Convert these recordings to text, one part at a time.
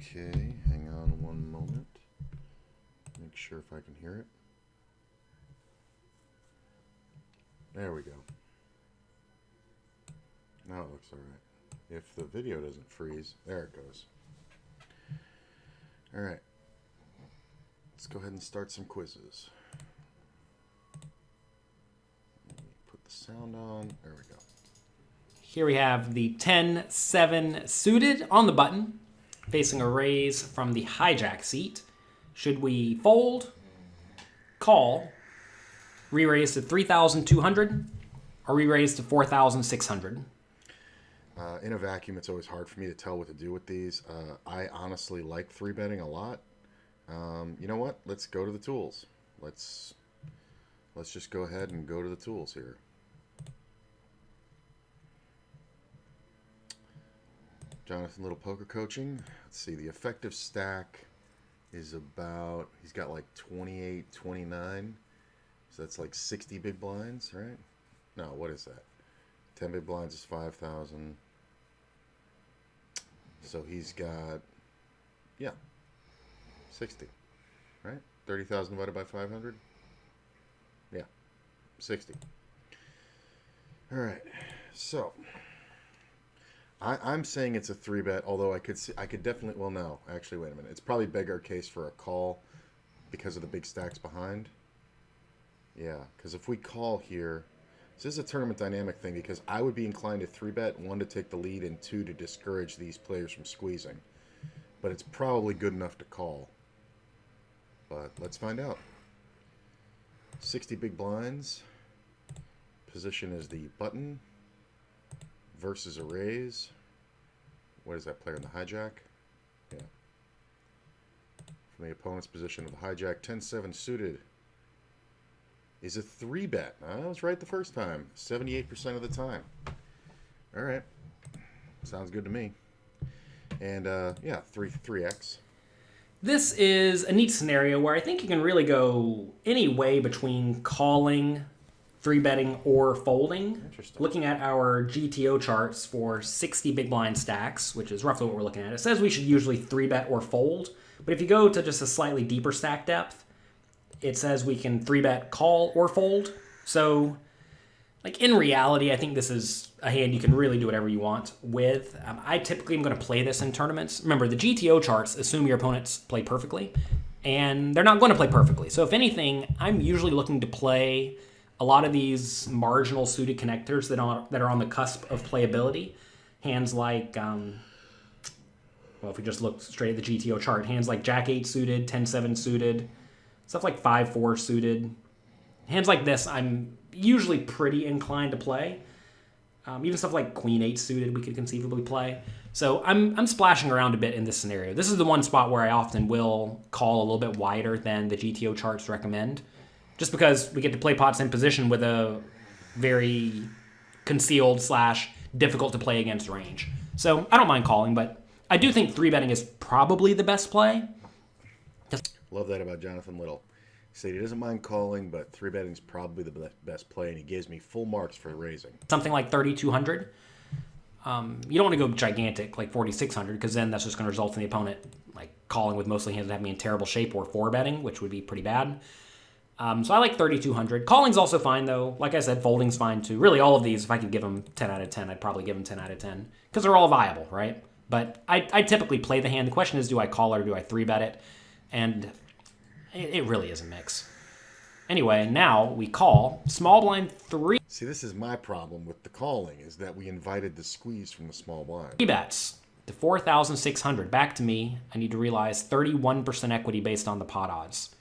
Okay, hang on one moment. Make sure if I can hear it. There we go. Now it looks alright. If the video doesn't freeze, there it goes. Alright. Let's go ahead and start some quizzes. Put the sound on. There we go. Here we have the 10-7 suited on the button, facing a raise from the hijack seat. Should we fold, call, re-raise to 3,200, or re-raise to 4,600? In a vacuum, it's always hard for me to tell what to do with these. I honestly like 3-betting a lot. You know what? Let's go to the tools. Let's just go ahead and go to the tools here. Jonathan Little Poker Coaching. Let's see. The effective stack is about, he's got like 28, 29. So that's like 60 big blinds, right? No, what is that? 10 big blinds is 5,000. So he's got, yeah, 60, right? 30,000 divided by 500? Yeah, 60. All right, so I'm saying it's a 3-bet, although I could definitely, well, no, actually, wait a minute. It's probably bigger case for a call because of the big stacks behind. Yeah, because if we call here, this is a tournament dynamic thing because I would be inclined to 3-bet, 1 to take the lead and 2 to discourage these players from squeezing. But it's probably good enough to call. But let's find out. 60 big blinds. Position is the button versus a raise. What is that player in the hijack? Yeah. From the opponent's position of the hijack, 10-7 suited. Is a 3-bet. I was right the first time. 78% of the time. All right. Sounds good to me. And, yeah, 3x. This is a neat scenario where I think you can really go any way between calling, 3-betting, or folding. Interesting. Looking at our GTO charts for 60 big blind stacks, which is roughly what we're looking at, it says we should usually 3-bet or fold. But if you go to just a slightly deeper stack depth, it says we can 3-bet, call, or fold. So, like, in reality, I think this is a hand you can really do whatever you want with. I typically am going to play this in tournaments. Remember, the GTO charts assume your opponents play perfectly, and they're not going to play perfectly. So, if anything, I'm usually looking to play a lot of these marginal suited connectors that are on the cusp of playability. Hands like, well, if we just look straight at the GTO chart, hands like Jack-8 suited, 10-7 suited, stuff like 5-4 suited. Hands like this, I'm usually pretty inclined to play. Even stuff like Queen-8 suited, we could conceivably play. So I'm splashing around a bit in this scenario. This is the one spot where I often will call a little bit wider than the GTO charts recommend, just because we get to play pots in position with a very concealed / difficult to play against range. So I don't mind calling, but I do think 3-betting is probably the best play. Love that about Jonathan Little. He said he doesn't mind calling, but 3-betting is probably the best play, and he gives me full marks for raising. Something like 3,200. You don't want to go gigantic like 4,600 because then that's just going to result in the opponent like calling with mostly hands that have me in terrible shape or 4-betting, which would be pretty bad. So I like 3,200. Calling's also fine, though. Like I said, folding's fine, too. Really, all of these, if I could give them 10 out of 10, I'd probably give them 10 out of 10 because they're all viable, right? But I typically play the hand. The question is, do I call or do I 3-bet it? And it really is a mix. Anyway, now we call small blind 3 See, this is my problem with the calling, is that we invited the squeeze from the small blind. bets to 4,600. Back to me. I need to realize 31% equity based on the pot odds.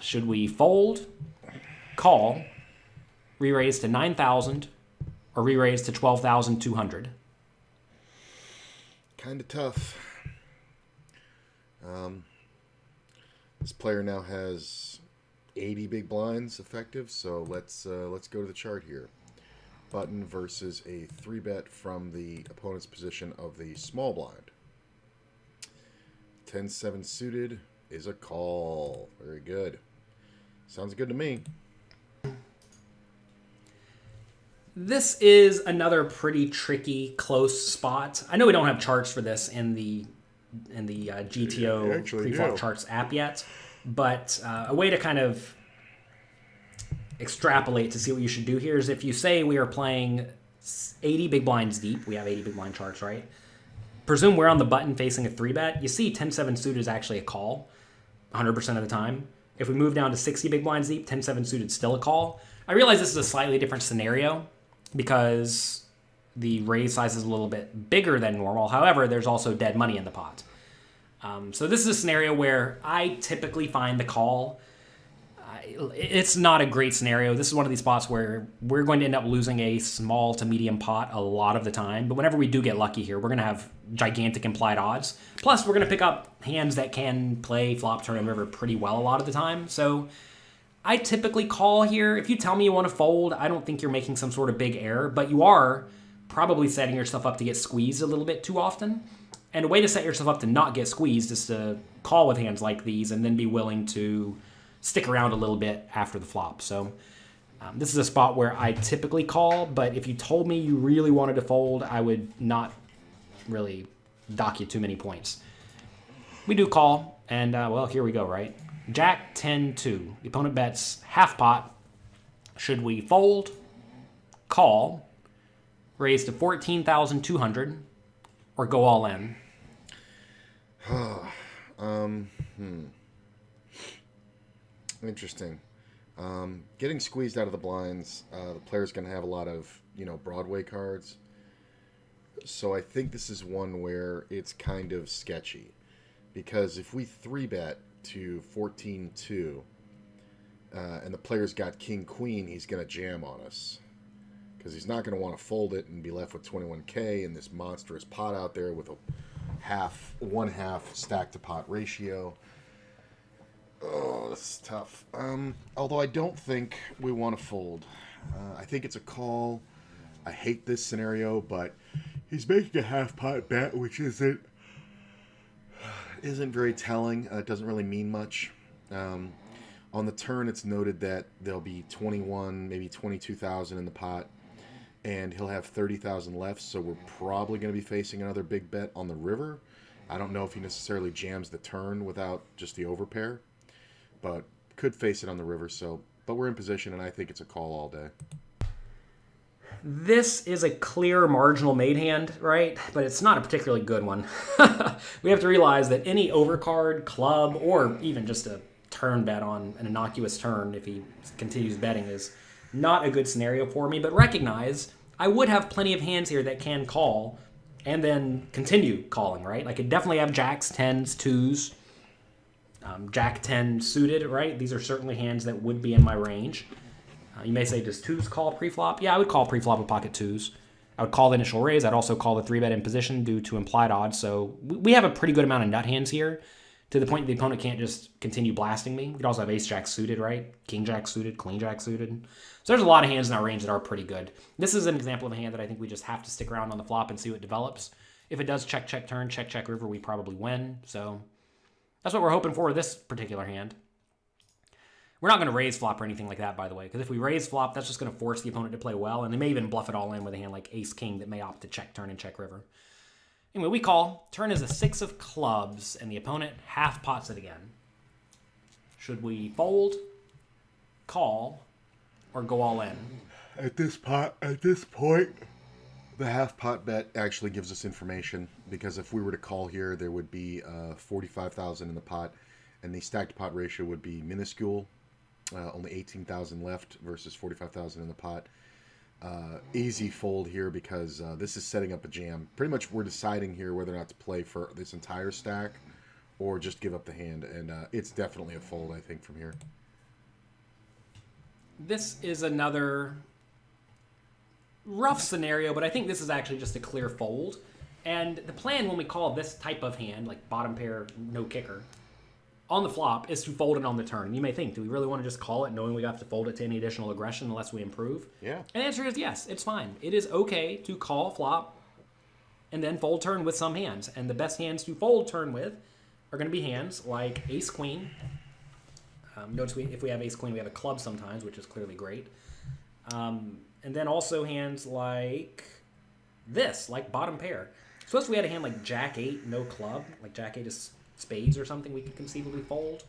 Should we fold, call, re-raise to 9,000, or re-raise to 12,200? Kind of tough. This player now has 80 big blinds effective, so let's go to the chart here. Button versus a 3-bet from the opponent's position of the small blind. 10-7 suited is a call. Very good. Sounds good to me. This is another pretty tricky, close spot. I know we don't have charts for this in the GTO actually pre-flop do. charts app yet, but a way to kind of extrapolate to see what you should do here is if you say we are playing 80 big blinds deep, we have 80 big blind charts, right? Presume we're on the button facing a 3-bet. You see 10-7 suited is actually a call 100% of the time. If we move down to 60 big blinds deep, 10-7 suited still a call. I realize this is a slightly different scenario because the raise size is a little bit bigger than normal. However, there's also dead money in the pot. So this is a scenario where I typically find the call. It's not a great scenario. This is one of these spots where we're going to end up losing a small to medium pot a lot of the time. But whenever we do get lucky here, we're going to have gigantic implied odds. Plus, we're going to pick up hands that can play flop, turn, and river pretty well a lot of the time. So I typically call here. If you tell me you want to fold, I don't think you're making some sort of big error. But you are probably setting yourself up to get squeezed a little bit too often. And a way to set yourself up to not get squeezed is to call with hands like these and then be willing to stick around a little bit after the flop. So this is a spot where I typically call, but if you told me you really wanted to fold, I would not really dock you too many points. We do call, and well, here we go, right? Jack 10-2. The opponent bets half pot. Should we fold, call, raise to 14,200, or go all in? Interesting. Getting squeezed out of the blinds, the player's going to have a lot of, Broadway cards. So I think this is one where it's kind of sketchy. Because if we 3-bet to 14-2, and the player's got king-queen, he's going to jam on us. Because he's not going to want to fold it and be left with 21K and this monstrous pot out there with a one-half stack-to-pot ratio. Oh, this is tough. Although I don't think we want to fold. I think it's a call. I hate this scenario, but he's making a half-pot bet, which isn't very telling. It doesn't really mean much. On the turn, it's noted that there'll be 21, maybe 22,000 in the pot, and he'll have 30,000 left, so we're probably going to be facing another big bet on the river. I don't know if he necessarily jams the turn without just the overpair, but could face it on the river. But we're in position, and I think it's a call all day. This is a clear marginal made hand, right? But it's not a particularly good one. We have to realize that any overcard, club, or even just a turn bet on an innocuous turn, if he continues betting, is not a good scenario for me. But recognize I would have plenty of hands here that can call and then continue calling, right? I could definitely have jacks, 10s, 2s, Jack 10 suited, right? These are certainly hands that would be in my range. You may say, does 2s call pre-flop? Yeah, I would call pre-flop with pocket 2s. I would call the initial raise. I'd also call the 3-bet in position due to implied odds. So we have a pretty good amount of nut hands here to the point the opponent can't just continue blasting me. We could also have ace-jack suited, right? King-jack suited, queen-jack suited. So there's a lot of hands in our range that are pretty good. This is an example of a hand that I think we just have to stick around on the flop and see what develops. If it does check turn, check river, we probably win. So that's what we're hoping for with this particular hand. We're not going to raise flop or anything like that, by the way, because if we raise flop, that's just going to force the opponent to play well, and they may even bluff it all in with a hand like ace-king that may opt to check turn and check river. Anyway, we call. Turn is a 6 of clubs, and the opponent half pots it again. Should we fold, call, or go all in? At this point, the half pot bet actually gives us information, because if we were to call here, there would be 45,000 in the pot, and the stacked pot ratio would be minuscule. Only 18,000 left versus 45,000 in the pot. Easy fold here because this is setting up a jam. Pretty much we're deciding here whether or not to play for this entire stack or just give up the hand, and it's definitely a fold, I think, from here. This is another rough scenario, but I think this is actually just a clear fold. And the plan when we call this type of hand, like bottom pair, no kicker, on the flop is to fold it on the turn. And you may think, do we really want to just call it knowing we have to fold it to any additional aggression unless we improve? Yeah. And the answer is yes, it's fine. It is okay to call flop and then fold turn with some hands. And the best hands to fold turn with are going to be hands like ace-queen. Notice if we have ace-queen, we have a club sometimes, which is clearly great. And then also hands like this, like bottom pair. Suppose if we had a hand like Jack 8, no club, like Jack 8 is spades or something, we could conceivably fold.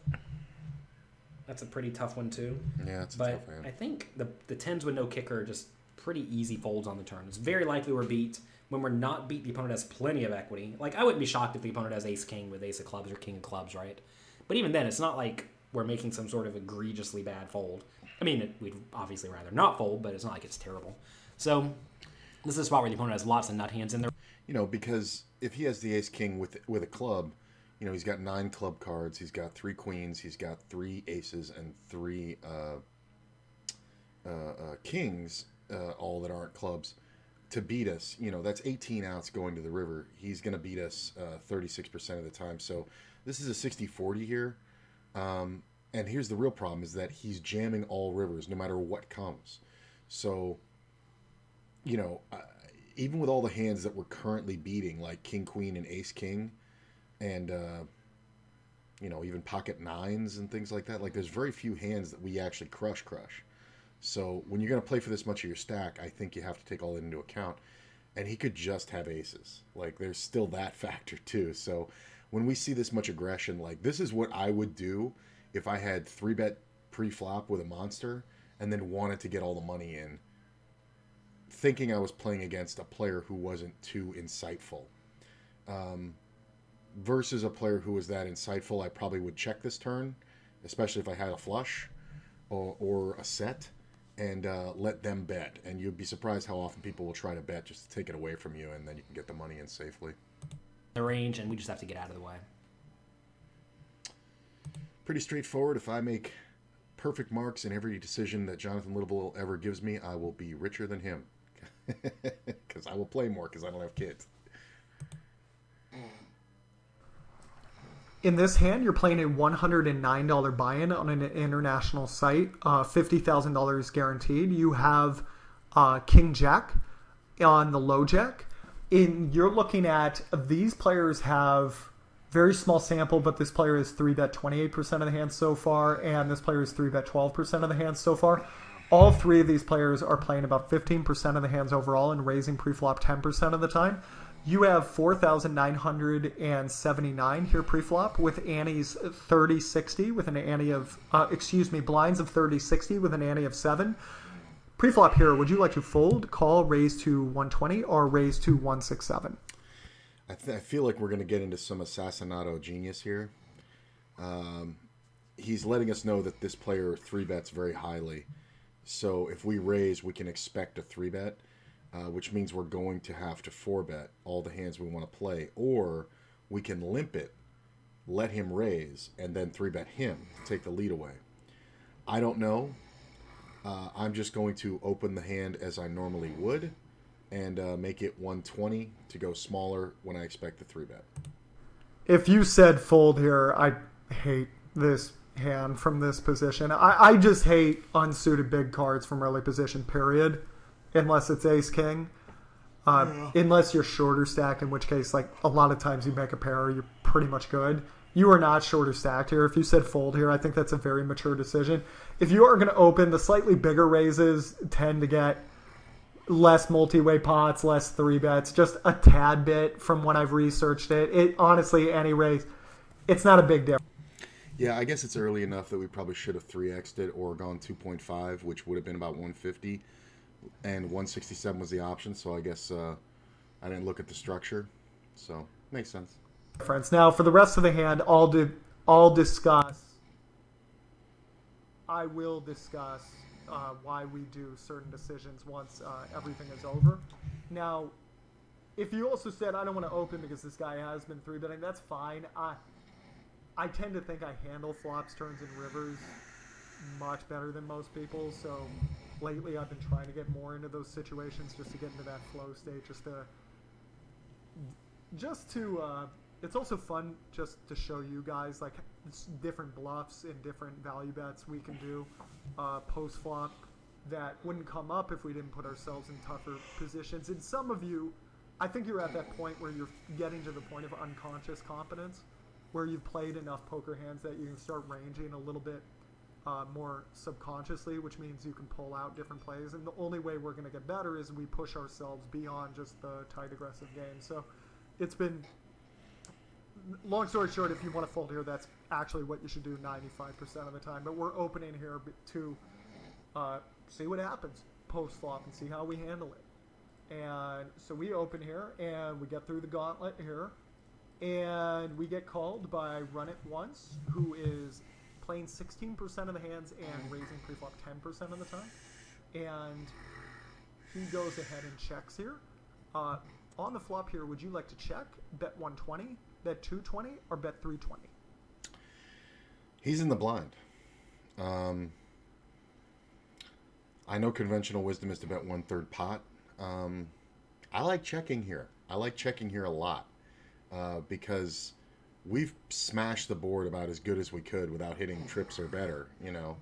That's a pretty tough one too. Yeah, it's a but tough hand. I think the tens with no kicker are just pretty easy folds on the turn. It's very likely we're beat. When we're not beat, the opponent has plenty of equity. Like, I wouldn't be shocked if the opponent has ace-king with ace of clubs or king of clubs, right? But even then, it's not like we're making some sort of egregiously bad fold. I mean, we'd obviously rather not fold, but it's not like it's terrible. So this is a spot where the opponent has lots of nut hands in there. You know, because if he has the ace-king with a club, you know, he's got 9 club cards, he's got 3 queens, he's got 3 aces, and 3 kings, all that aren't clubs. To beat us, you know, that's 18 outs going to the river. He's going to beat us 36% of the time. So this is a 60-40 here. And here's the real problem is that he's jamming all rivers no matter what comes. So, you know, even with all the hands that we're currently beating, like king, queen, and ace, king, and, you know, even pocket nines and things like that, like there's very few hands that we actually crush. So when you're going to play for this much of your stack, I think you have to take all that into account. And he could just have aces. Like, there's still that factor, too. So when we see this much aggression, like, this is what I would do if I had 3-bet pre-flop with a monster and then wanted to get all the money in, thinking I was playing against a player who wasn't too insightful. Versus a player who was that insightful, I probably would check this turn, especially if I had a flush or a set, and let them bet. And you'd be surprised how often people will try to bet just to take it away from you, and then you can get the money in safely. The range, and we just have to get out of the way. Pretty straightforward. If I make perfect marks in every decision that Jonathan Little ever gives me, I will be richer than him. Because I will play more because I don't have kids. In this hand, you're playing a $109 buy-in on an international site, $50,000 guaranteed. You have King Jack on the low jack. You're looking at these players have very small sample, but this player is 3-bet 28% of the hands so far, and this player is 3-bet 12% of the hands so far. All 3 of these players are playing about 15% of the hands overall and raising pre-flop 10% of the time. You have 4,979 here pre-flop with antes 30-60 with an ante of, blinds of 30-60 with an ante of 7. Pre-flop here, would you like to fold, call, raise to 120, or raise to 167? I feel like we're going to get into some assassinato genius here. He's letting us know that this player 3-bets very highly. So if we raise, we can expect a 3-bet. Which means we're going to have to 4-bet all the hands we want to play. Or we can limp it, let him raise, and then 3-bet him to take the lead away. I don't know. I'm just going to open the hand as I normally would and make it 120 to go smaller when I expect the 3-bet. If you said fold here, I hate this hand from this position. I just hate unsuited big cards from early position, period. Unless it's ace-king. Unless you're shorter stacked, in which case, like, a lot of times you make a pair, you're pretty much good. You are not shorter stacked here. If you said fold here, I think that's a very mature decision. If you are going to open, the slightly bigger raises tend to get less multi-way pots, less 3-bets, just a tad bit from when I've researched it. It honestly, any raise, it's not a big difference. Yeah, I guess it's early enough that we probably should have 3x'd it or gone 2.5, which would have been about 150. And 167 was the option, so I guess I didn't look at the structure. So, makes sense. Now, for the rest of the hand, I will discuss why we do certain decisions once everything is over. Now, if you also said, I don't want to open because this guy has been 3-betting, that's fine. I tend to think I handle flops, turns, and rivers much better than most people, so lately I've been trying to get more into those situations just to get into that flow state, it's also fun just to show you guys like different bluffs and different value bets we can do post flop that wouldn't come up if we didn't put ourselves in tougher positions. And some of you, I think you're at that point where you're getting to the point of unconscious competence, where you've played enough poker hands that you can start ranging a little bit more subconsciously, which means you can pull out different plays. And the only way we're going to get better is we push ourselves beyond just the tight aggressive game. So it's been. Long story short, if you want to fold here, that's actually what you should do 95% of the time. But we're opening here to see what happens post flop and see how we handle it. And so we open here and we get through the gauntlet here, and we get called by Run It Once, who is playing 16% of the hands and raising preflop 10% of the time. And he goes ahead and checks here. On the flop here, would you like to check, bet 120, bet 220, or bet 320? He's in the blind. I know conventional wisdom is to bet 1/3 pot. I like checking here. I like checking here a lot because we've smashed the board about as good as we could without hitting trips or better, you know.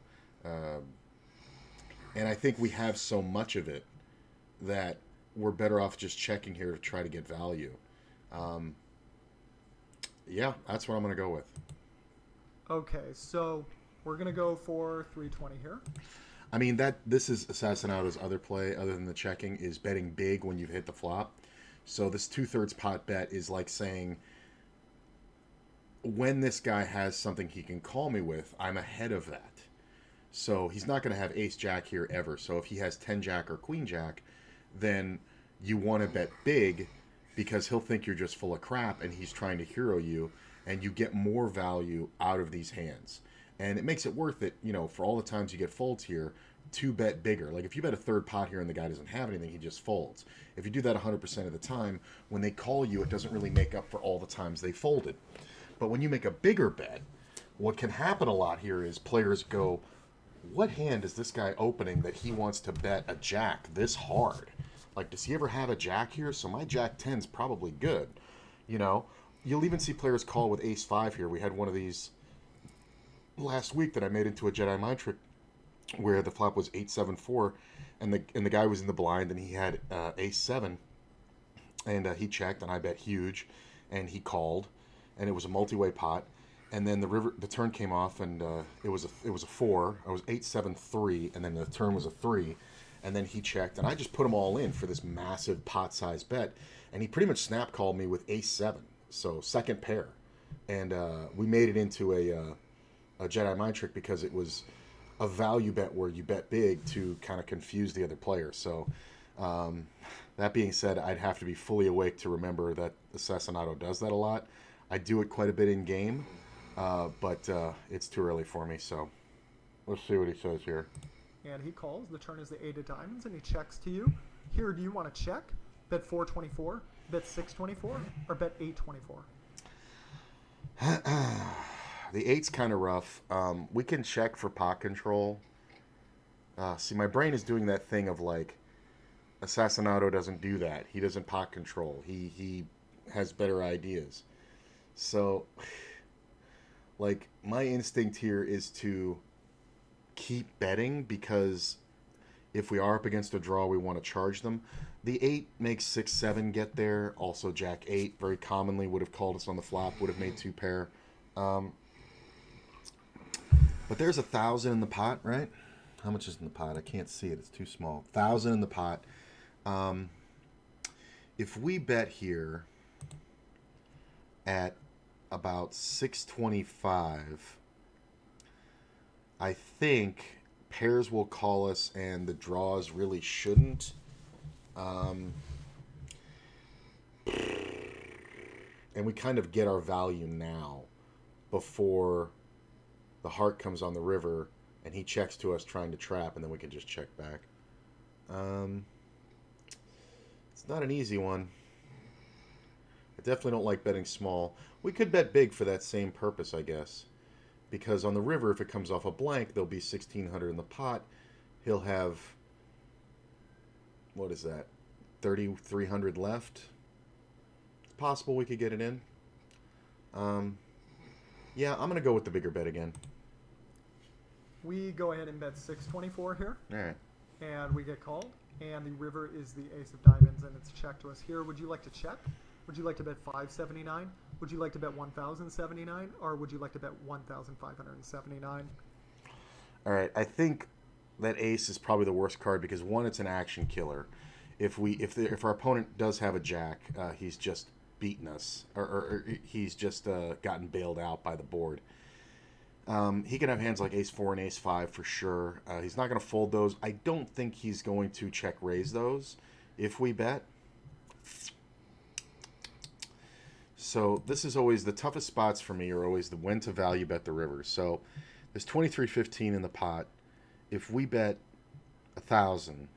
And I think we have so much of it that we're better off just checking here to try to get value. Yeah, that's what I'm going to go with. Okay, so we're going to go for 320 here. I mean, this is Assassinato's other play, other than the checking, is betting big when you've hit the flop. So this 2/3 pot bet is like saying, when this guy has something he can call me with, I'm ahead of that. So he's not going to have ace-jack here ever. So if he has 10-jack or queen-jack, then you want to bet big because he'll think you're just full of crap and he's trying to hero you, and you get more value out of these hands. And it makes it worth it, you know, for all the times you get folds here, to bet bigger. Like if you bet a 3rd pot here and the guy doesn't have anything, he just folds. If you do that 100% of the time, when they call you, it doesn't really make up for all the times they folded. But when you make a bigger bet, what can happen a lot here is players go, what hand is this guy opening that he wants to bet a jack this hard? Like, does he ever have a jack here? So my jack 10's probably good. You know, you'll even see players call with ace-5 here. We had one of these last week that I made into a Jedi mind trick where the flop was 8-7-4 and the guy was in the blind and he had ace-7 and he checked and I bet huge and he called and it was a multi-way pot, and then the turn came off and it was a 4. I was 8-7-3 and then the turn was a 3 and then he checked and I just put them all in for this massive pot size bet, and he pretty much snap called me with ace-7, so second pair, and we made it into a Jedi mind trick because it was a value bet where you bet big to kind of confuse the other player. So that being said, I'd have to be fully awake to remember that Assassinato does that a lot. I do it quite a bit in game, but it's too early for me, so let's see what he says here. And he calls. The turn is the 8 of diamonds, and he checks to you. Here, do you want to check? Bet 424, bet 624, or bet 824? The 8's kind of rough. We can check for pot control. See, my brain is doing that thing of like, Assassinato doesn't do that. He doesn't pot control. He has better ideas. So, like, my instinct here is to keep betting because if we are up against a draw, we want to charge them. The 8 makes 6-7 get there. Also, Jack 8 very commonly would have called us on the flop, would have made 2 pair. But there's 1,000 in the pot, right? How much is in the pot? I can't see it. It's too small. 1,000 in the pot. If we bet here at about 625, I think pairs will call us and the draws really shouldn't. And we kind of get our value now before the heart comes on the river and he checks to us trying to trap, and then we can just check back. It's not an easy one. I definitely don't like betting small. We could bet big for that same purpose, I guess. Because on the river, if it comes off a blank, there'll be 1,600 in the pot. He'll have, what is that, 3,300 left? It's possible we could get it in. Yeah, I'm going to go with the bigger bet again. We go ahead and bet 624 here. All right. And we get called. And the river is the ace of diamonds, and it's checked to us here. Would you like to check? Would you like to bet 579? Would you like to bet 1,079? Or would you like to bet 1,579? All right. I think that ace is probably the worst card because, one, it's an action killer. If our opponent does have a jack, he's just beaten us, or he's just gotten bailed out by the board. He can have hands like ace four and ace five for sure. He's not going to fold those. I don't think he's going to check raise those if we bet. So this is always the toughest spots for me, are always the when to value bet the river. So there's 23.15 in the pot. If we bet 1,000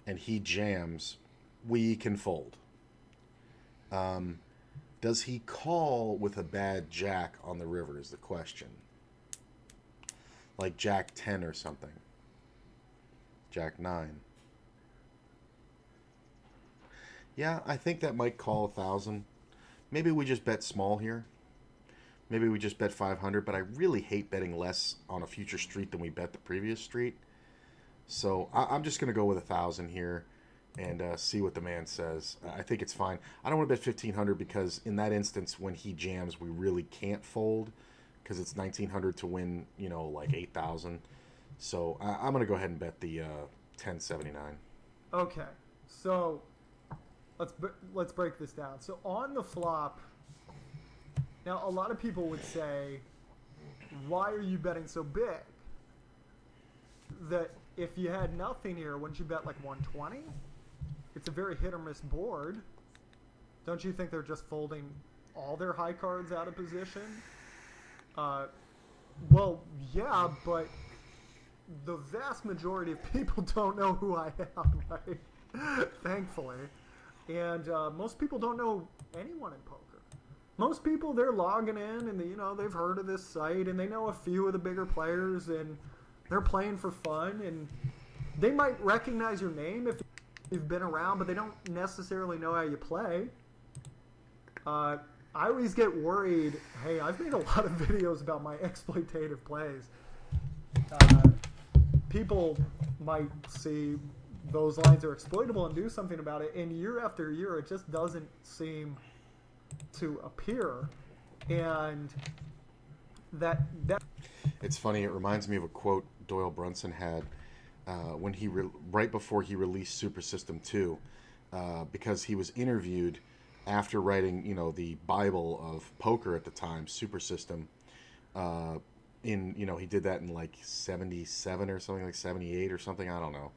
and he jams, we can fold. Does he call with a bad jack on the river is the question. Like jack 10 or something. Jack 9. Yeah, I think that might call 1,000. Maybe we just bet small here. Maybe we just bet 500, but I really hate betting less on a future street than we bet the previous street. So I'm just going to go with 1,000 here and see what the man says. I think it's fine. I don't want to bet 1,500 because in that instance, when he jams, we really can't fold because it's 1,900 to win, like 8,000. So I'm going to go ahead and bet the 1079. Okay, so let's break this down. So on the flop, now a lot of people would say, why are you betting so big? That if you had nothing here, wouldn't you bet like 120? It's a very hit or miss board. Don't you think they're just folding all their high cards out of position? Well, yeah, but the vast majority of people don't know who I am, right? Thankfully. And most people don't know anyone in poker. Most people, they're logging in and they've heard of this site and they know a few of the bigger players and they're playing for fun, and they might recognize your name if you've been around, but they don't necessarily know how you play. I always get worried. Hey, I've made a lot of videos about my exploitative plays. People might see those lines are exploitable and do something about it, and year after year it just doesn't seem to appear. And that it's funny, it reminds me of a quote Doyle Brunson had when he right before he released Super System 2, because he was interviewed after writing the Bible of poker at the time, Super System. He did that in like 77 or something, like 78 or something, I don't know,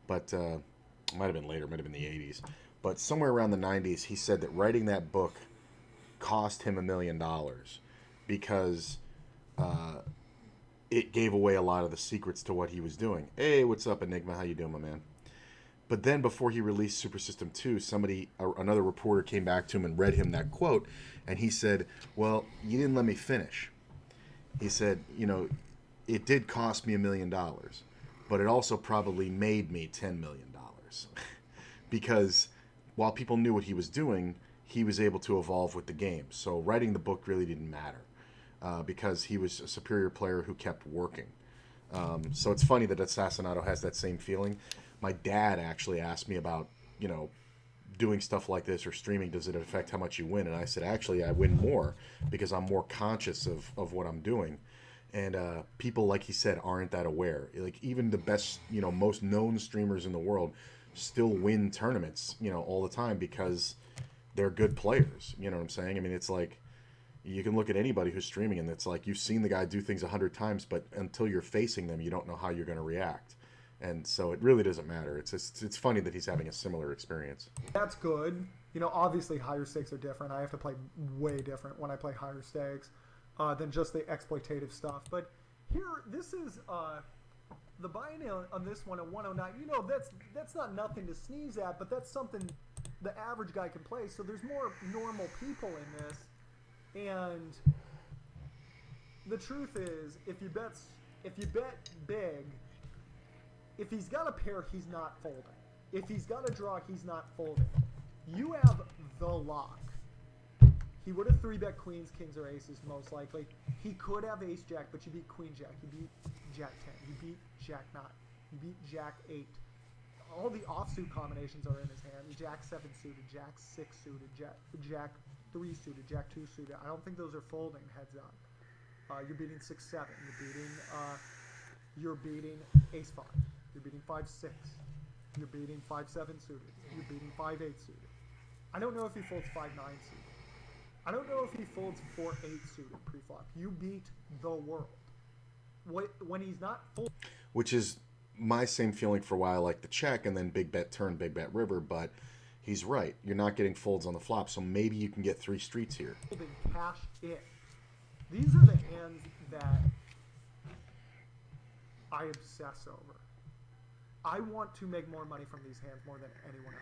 but might have been later, might have been the 80s, but somewhere around the 90s he said that writing that book cost him $1 million because it gave away a lot of the secrets to what he was doing. Hey, what's up, Enigma? How you doing, my man? But then before he released Super System 2, another reporter came back to him and read him that quote, and he said, well, you didn't let me finish. He said, it did cost me $1 million, but it also probably made me $10 million. Because while people knew what he was doing, he was able to evolve with the game. So writing the book really didn't matter. Because he was a superior player who kept working. So it's funny that Assassinato has that same feeling. My dad actually asked me about, doing stuff like this or streaming, does it affect how much you win? And I said, actually, I win more because I'm more conscious of what I'm doing. And people, like he said, aren't that aware. Like even the best, most known streamers in the world still win tournaments, all the time because they're good players. You know what I'm saying? I mean, it's like, you can look at anybody who's streaming and it's like you've seen the guy do things 100 times, but until you're facing them, you don't know how you're going to react. And so it really doesn't matter. It's funny that he's having a similar experience. That's good. Obviously higher stakes are different. I have to play way different when I play higher stakes than just the exploitative stuff. But here, this is the buy-in on this one at 109. That's not nothing to sneeze at, but that's something the average guy can play. So there's more normal people in this. And the truth is, if you bet big, if he's got a pair, he's not folding. If he's got a draw, he's not folding. You have the lock. He would have 3-bet queens, kings, or aces most likely. He could have ace jack, but you beat queen jack. You beat jack 10. You beat jack 9. You beat jack 8. All the offsuit combinations are in his hand. Jack 7 suited, jack 6 suited, jack 3 suited, jack 2 suited. I don't think those are folding, heads up. You're beating 6-7. You're beating ace 5. You're beating 5-6. You're beating 5-7 suited. You're beating 5-8 suited. I don't know if he folds 5-9 suited. I don't know if he folds 4-8 suited pre-flop. You beat the world. When he's not full. Which is my same feeling for why I like the check and then big bet turn, big bet river, but he's right. You're not getting folds on the flop, so maybe you can get 3 streets here. Cash in. These are the hands that I obsess over. I want to make more money from these hands more than anyone else.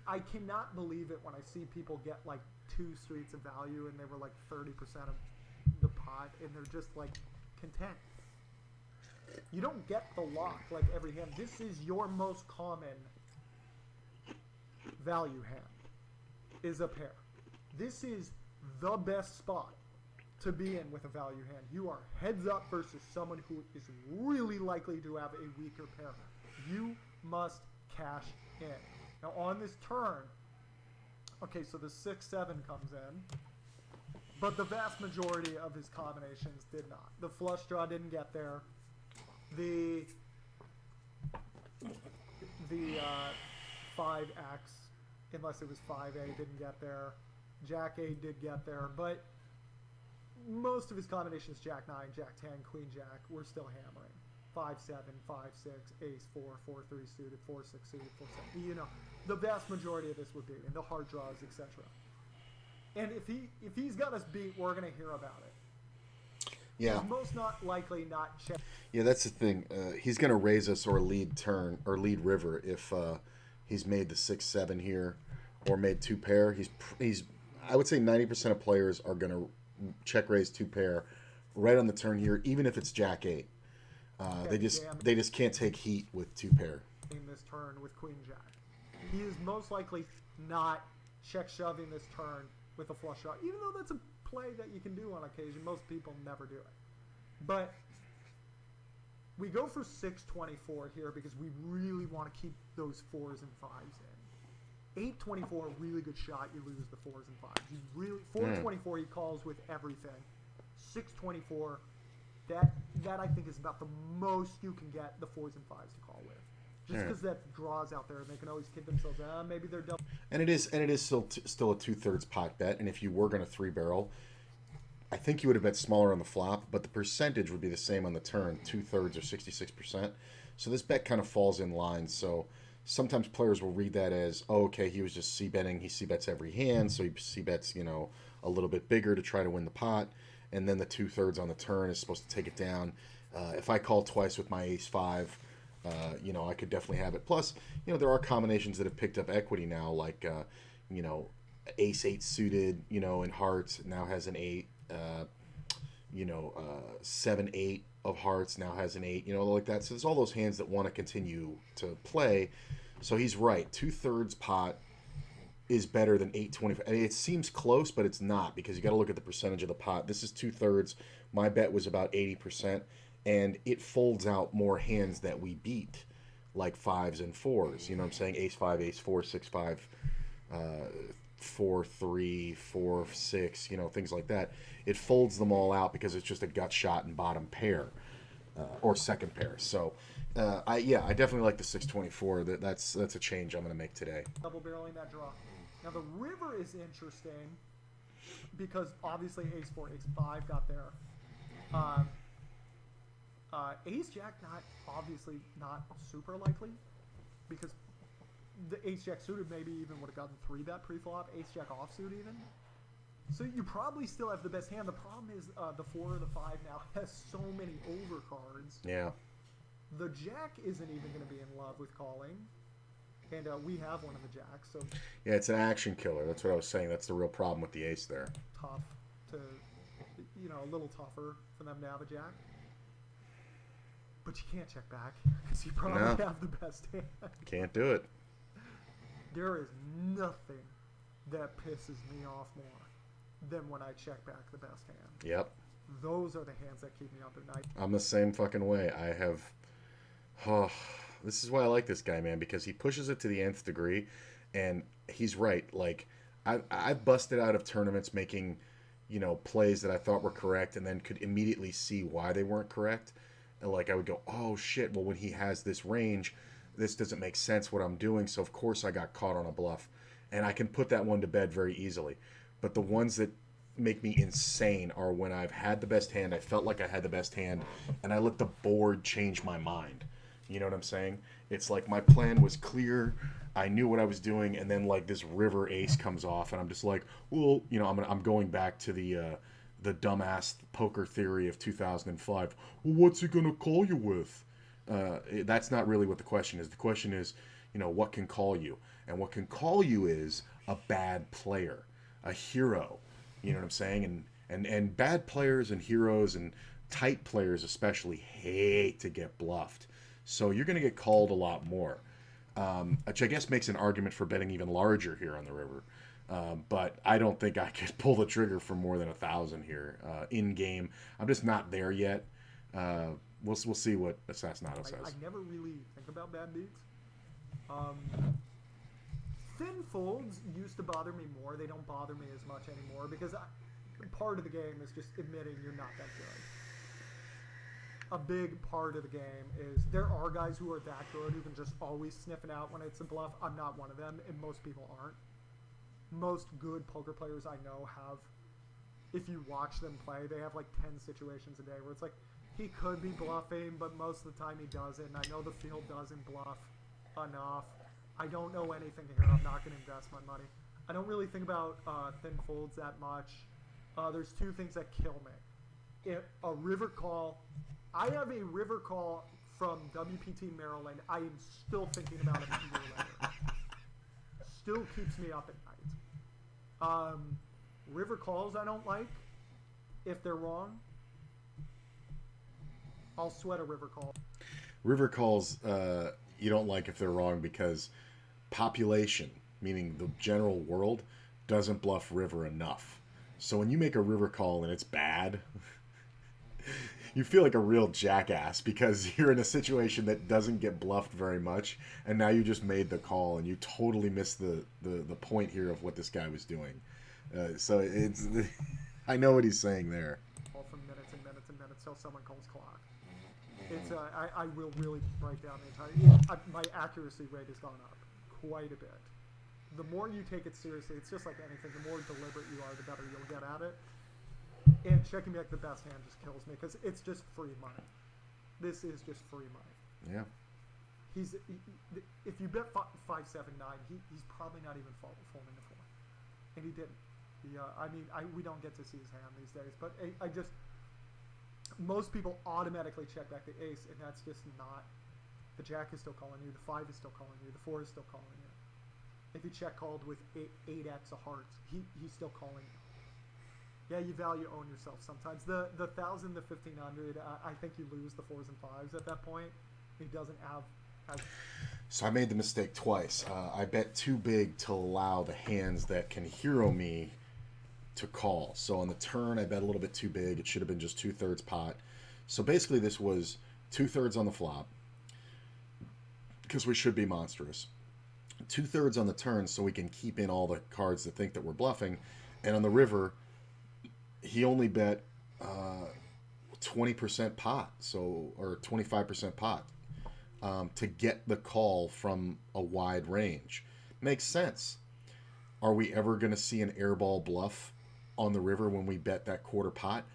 I cannot believe it when I see people get like 2 streets of value and they were like 30% of the pot and they're just like content. You don't get the lock like every hand. This is your most common value hand, is a pair. This is the best spot to be in with a value hand. You are heads up versus someone who is really likely to have a weaker pair. You must cash in. Now on this turn, okay, so the 6-7 comes in, but the vast majority of his combinations did not. The flush draw didn't get there. The 5x, unless it was 5A, didn't get there. Jack 8 did get there, but most of his combinations, Jack 9, Jack 10, Queen Jack, were still hammering. 5-7, 5-6, Ace 4, 4-3 suited, 4-6 suited, 4-7. You know, the vast majority of this would be, and the hard draws, etc. And if he's got us beat, we're going to hear about it. Yeah. He's most not likely not check. Yeah, that's the thing. He's going to raise us or lead turn or lead river if he's made the 6-7 here or made 2 pair. He's I would say 90% of players are going to check raise 2 pair right on the turn here, even if it's Jack 8. They just can't take heat with 2 pair. In this turn with Queen Jack, he is most likely not check shoving this turn with a flush draw, even though that's a play that you can do on occasion. Most people never do it. But we go for 6-24 here because we really want to keep those 4s and 5s in. 8-24, really good shot. You lose the 4s and 5s. You really 4-24, he calls with everything. 6-24, that I think is about the most you can get the 4s and 5s to call with. Just because that draws out there, and they can always kid themselves. Maybe they're double. And it is still a 2/3 pot bet. And if you were going to 3-barrel, I think you would have bet smaller on the flop, but the percentage would be the same on the turn, 2/3 or 66%. So this bet kind of falls in line. So sometimes players will read that as, oh, okay, he was just c-betting. He c-bets every hand, so he c-bets, a little bit bigger to try to win the pot. And then the 2/3 on the turn is supposed to take it down. If I call twice with my ace-5, I could definitely have it. Plus, there are combinations that have picked up equity now, like, ace-8 suited, in hearts now has an 8. 7-8 of hearts now has an 8, like that. So there's all those hands that want to continue to play. So he's right. 2/3 pot is better than 8-25. I mean, it seems close, but it's not, because you got to look at the percentage of the pot. This is 2/3. My bet was about 80%, and it folds out more hands that we beat, like 5s and 4s. You know what I'm saying? Ace-5, Ace-4, 6-5, 4-3, 4-6, things like that. It folds them all out because it's just a gut shot and bottom pair or second pair. So, I definitely like the 6-24. That's a change I'm going to make today. Double barreling that draw. Now the river is interesting because obviously Ace-4, Ace-5 got there. Ace-Jack not super likely, because the Ace-Jack suited maybe even would have gotten 3-bet pre-flop. Ace-Jack offsuit even. So you probably still have the best hand. The problem is the 4 or the 5 now has so many overcards. Yeah. The Jack isn't even going to be in love with calling. And we have one of the Jacks. So yeah, it's an action killer. That's what I was saying. That's the real problem with the Ace there. Tough to, a little tougher for them to have a Jack. But you can't check back because you probably have the best hand. Can't do it. There is nothing that pisses me off more than when I check back the best hand. Yep. Those are the hands that keep me up at night. I'm the same fucking way. I have... Oh, this is why I like this guy, man, because he pushes it to the nth degree, and he's right. Like, I've busted out of tournaments making, plays that I thought were correct and then could immediately see why they weren't correct. And, like, I would go, oh, shit, well, when he has this range, this doesn't make sense what I'm doing. So of course I got caught on a bluff, and I can put that one to bed very easily. But the ones that make me insane are when I've had the best hand, I felt like I had the best hand, and I let the board change my mind. You know what I'm saying? It's like my plan was clear. I knew what I was doing, and then like this river ace comes off, and I'm just like, well, I'm going back to the dumbass poker theory of 2005. Well, what's he gonna call you with? That's not really what the question is. The question is, what can call you, and what can call you is a bad player, a hero. You know what I'm saying? And bad players and heroes and tight players especially hate to get bluffed. So you're going to get called a lot more, which I guess makes an argument for betting even larger here on the river. But I don't think I could pull the trigger for more than 1,000 here in game. I'm just not there yet. We'll see what Assassinato says. I never really think about bad beats. Thin folds used to bother me more. They don't bother me as much anymore because part of the game is just admitting you're not that good. A big part of the game is there are guys who are that good who can just always sniff it out when it's a bluff. I'm not one of them, and most people aren't. Most good poker players I know have, if you watch them play, they have like 10 situations a day where it's like, he could be bluffing, but most of the time he doesn't. I know the field doesn't bluff enough. I don't know anything here. I'm not going to invest my money. I don't really think about thin folds that much. There's two things that kill me. A river call. I have a river call from WPT Maryland. I am still thinking about it a year later. Still keeps me up at night. River calls I don't like. If they're wrong, I'll sweat a river call. River calls you don't like if they're wrong because population, meaning the general world, doesn't bluff river enough. So when you make a river call and it's bad, you feel like a real jackass because you're in a situation that doesn't get bluffed very much, and now you just made the call and you totally missed the point here of what this guy was doing. So it's I know what he's saying there. For minutes and minutes and minutes till someone calls clock. It's I will really break down the entire. My accuracy rate has gone up quite a bit. The more you take it seriously, it's just like anything. The more deliberate you are, the better you'll get at it. And checking back the best hand just kills me because it's just free money. This is just free money. Yeah. If you bet 5, 7, 9, he's probably not even folding the 4, and he didn't. We don't get to see his hand these days, but most people automatically check back the ace, and that's just not. The jack is still calling you, the 5 is still calling you, the 4 is still calling you. If you check called with 8x of hearts, he's still calling you. Yeah, you value own yourself sometimes. The 1,000, the 1,500, I think you lose the 4s and 5s at that point. He doesn't have. So I made the mistake twice. I bet too big to allow the hands that can hero me to call. So on the turn, I bet a little bit too big. It should have been just 2/3 pot. So basically, this was 2/3 on the flop because we should be monstrous. 2/3 on the turn, so we can keep in all the cards that think that we're bluffing. And on the river, he only bet 20% pot, or 25% pot, to get the call from a wide range. Makes sense. Are we ever going to see an airball bluff on the river when we bet that quarter pot?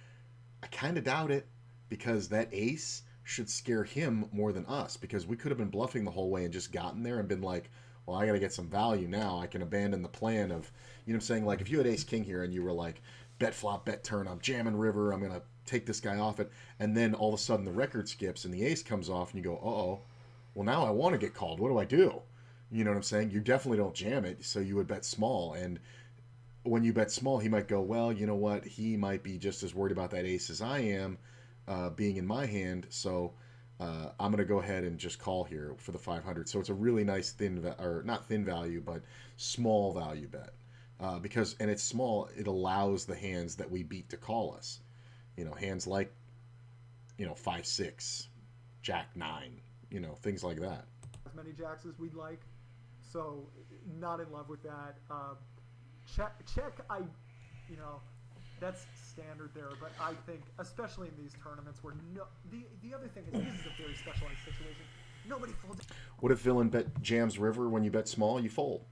I kind of doubt it, because that ace should scare him more than us, because we could have been bluffing the whole way and just gotten there and been like, well, I got to get some value now. I can abandon the plan of, you know what I'm saying? Like if you had ace king here and you were like, bet flop, bet turn, I'm jamming river, I'm going to take this guy off it. And then all of a sudden the record skips and the ace comes off and you go, uh-oh, well, now I want to get called. What do I do? You know what I'm saying? You definitely don't jam it. So you would bet small. And when you bet small, he might go, well, you know what? He might be just as worried about that ace as I am being in my hand. So I'm going to go ahead and just call here for the 500. So it's a really nice not thin value, but small value bet. Because it's small, it allows the hands that we beat to call us. You know, hands like, 5-6, jack 9, things like that. As many jacks as we'd like. So not in love with that. Check, that's standard there, but I think, especially in these tournaments where the other thing is, this is a very specialized situation. Nobody folds. What if villain bet jams river when you bet small? You fold.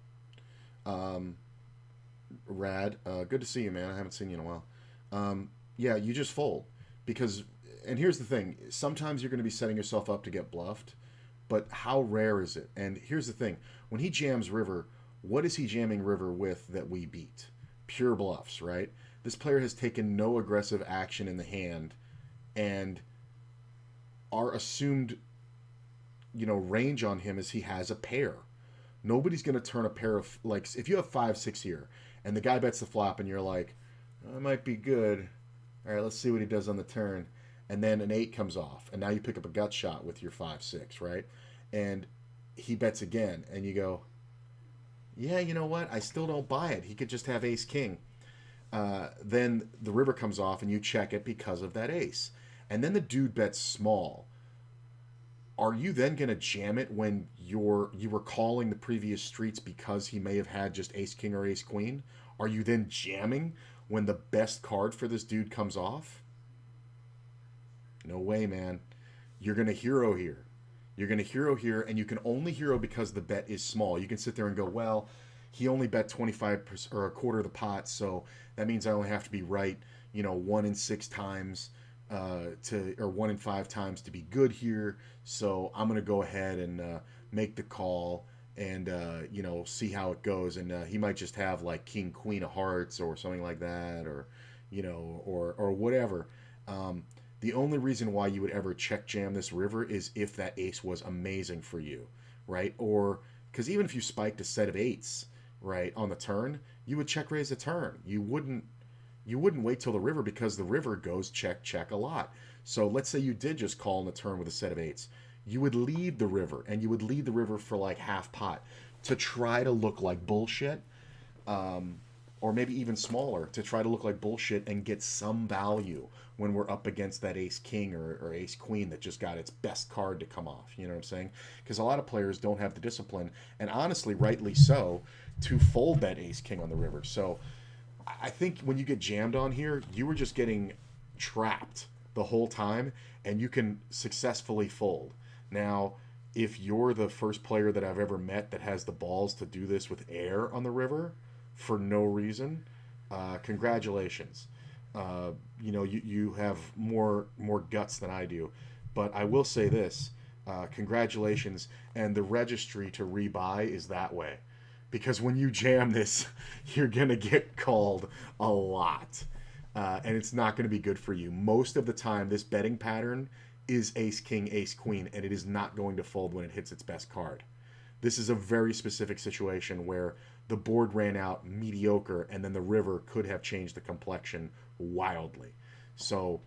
Rad. Good to see you, man. I haven't seen you in a while. Yeah, you just fold because. And here's the thing: sometimes you're going to be setting yourself up to get bluffed, but how rare is it? And here's the thing: when he jams river, what is he jamming river with that we beat? Pure bluffs, right? This player has taken no aggressive action in the hand, and our assumed, range on him is he has a pair. Nobody's going to turn a pair of, like, if you have 5-6 here, and the guy bets the flop, and you're like, that might be good. All right, let's see what he does on the turn. And then an 8 comes off, and now you pick up a gut shot with your 5-6, right? And he bets again, and you go, yeah, you know what? I still don't buy it. He could just have ace king. Then the river comes off, and you check it because of that ace. And then the dude bets small. Are you then going to jam it when you were calling the previous streets because he may have had just ace king or ace queen? Are you then jamming when the best card for this dude comes off? No way, man. You're going to hero here. You're going to hero here, and you can only hero because the bet is small. You can sit there and go, well, he only bet 25% or a quarter of the pot, so that means I only have to be right, 1 in 6 times or 1 in 5 times to be good here. So I'm going to go ahead and make the call and see how it goes. And he might just have like king queen of hearts or something like that, or or whatever. The only reason why you would ever check jam this river is if that ace was amazing for you, right? Or because even if you spiked a set of 8s, right, on the turn, you would check raise the turn. You wouldn't wait till the river because the river goes check check a lot. So let's say you did just call in the turn with a set of 8s. You would lead the river, and you would lead the river for like half pot to try to look like bullshit, or maybe even smaller to try to look like bullshit and get some value when we're up against that ace king or ace queen that just got its best card to come off. You know what I'm saying? Because a lot of players don't have the discipline, and honestly, rightly so, to fold that ace king on the river. So I think when you get jammed on here, you were just getting trapped the whole time, and you can successfully fold. Now, if you're the first player that I've ever met that has the balls to do this with air on the river for no reason, congratulations. You have more guts than I do. But I will say this, congratulations, and the registry to rebuy is that way. Because when you jam this, you're going to get called a lot. And it's not going to be good for you. Most of the time, this betting pattern is ace king, ace queen, and it is not going to fold when it hits its best card. This is a very specific situation where the board ran out mediocre, and then the river could have changed the complexion wildly. So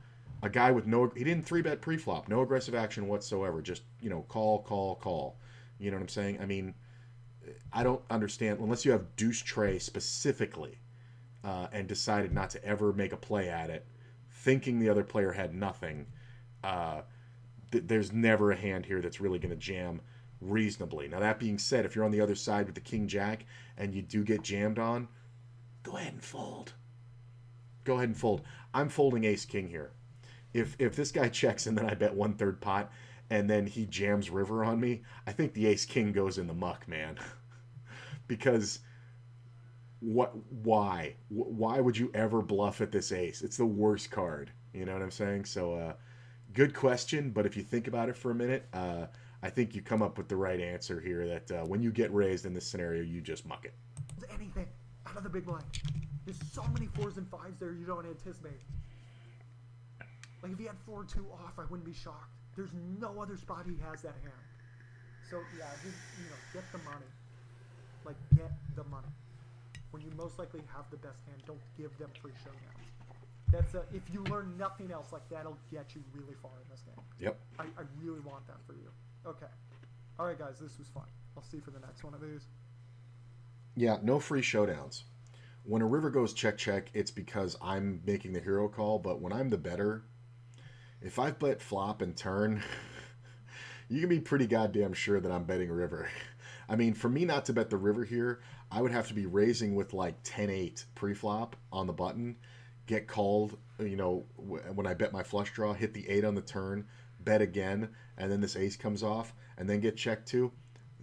a guy with he didn't 3-bet pre-flop, no aggressive action whatsoever, just, call. You know what I'm saying? I mean, I don't understand, unless you have deuce tray specifically and decided not to ever make a play at it, thinking the other player had nothing, there's never a hand here that's really going to jam reasonably. Now, that being said, if you're on the other side with the king jack and you do get jammed on, go ahead and fold. Go ahead and fold. I'm folding ace king here. If this guy checks and then I bet 1/3 pot and then he jams river on me, I think the ace king goes in the muck, man. Because why would you ever bluff at this ace? It's the worst card. You know what I'm saying? So good question, but if you think about it for a minute, I think you come up with the right answer here, that when you get raised in this scenario, you just muck it. Anything out of the big blind. There's so many 4s and 5s there you don't anticipate. Like if he had 4-2 off, I wouldn't be shocked. There's no other spot he has that hand. So yeah, just get the money. Like get the money. When you most likely have the best hand, don't give them free showdowns. That's if you learn nothing else, like that'll get you really far in this game. Yep. I really want that for you. Okay. All right, guys, this was fun. I'll see you for the next one of these. Yeah, no free showdowns. When a river goes check check, it's because I'm making the hero call, but when I'm the better, if I've bet flop and turn, you can be pretty goddamn sure that I'm betting river. I mean, for me not to bet the river here, I would have to be raising with like 10-8 pre-flop on the button, get called, when I bet my flush draw, hit the 8 on the turn, bet again, and then this ace comes off, and then get checked too,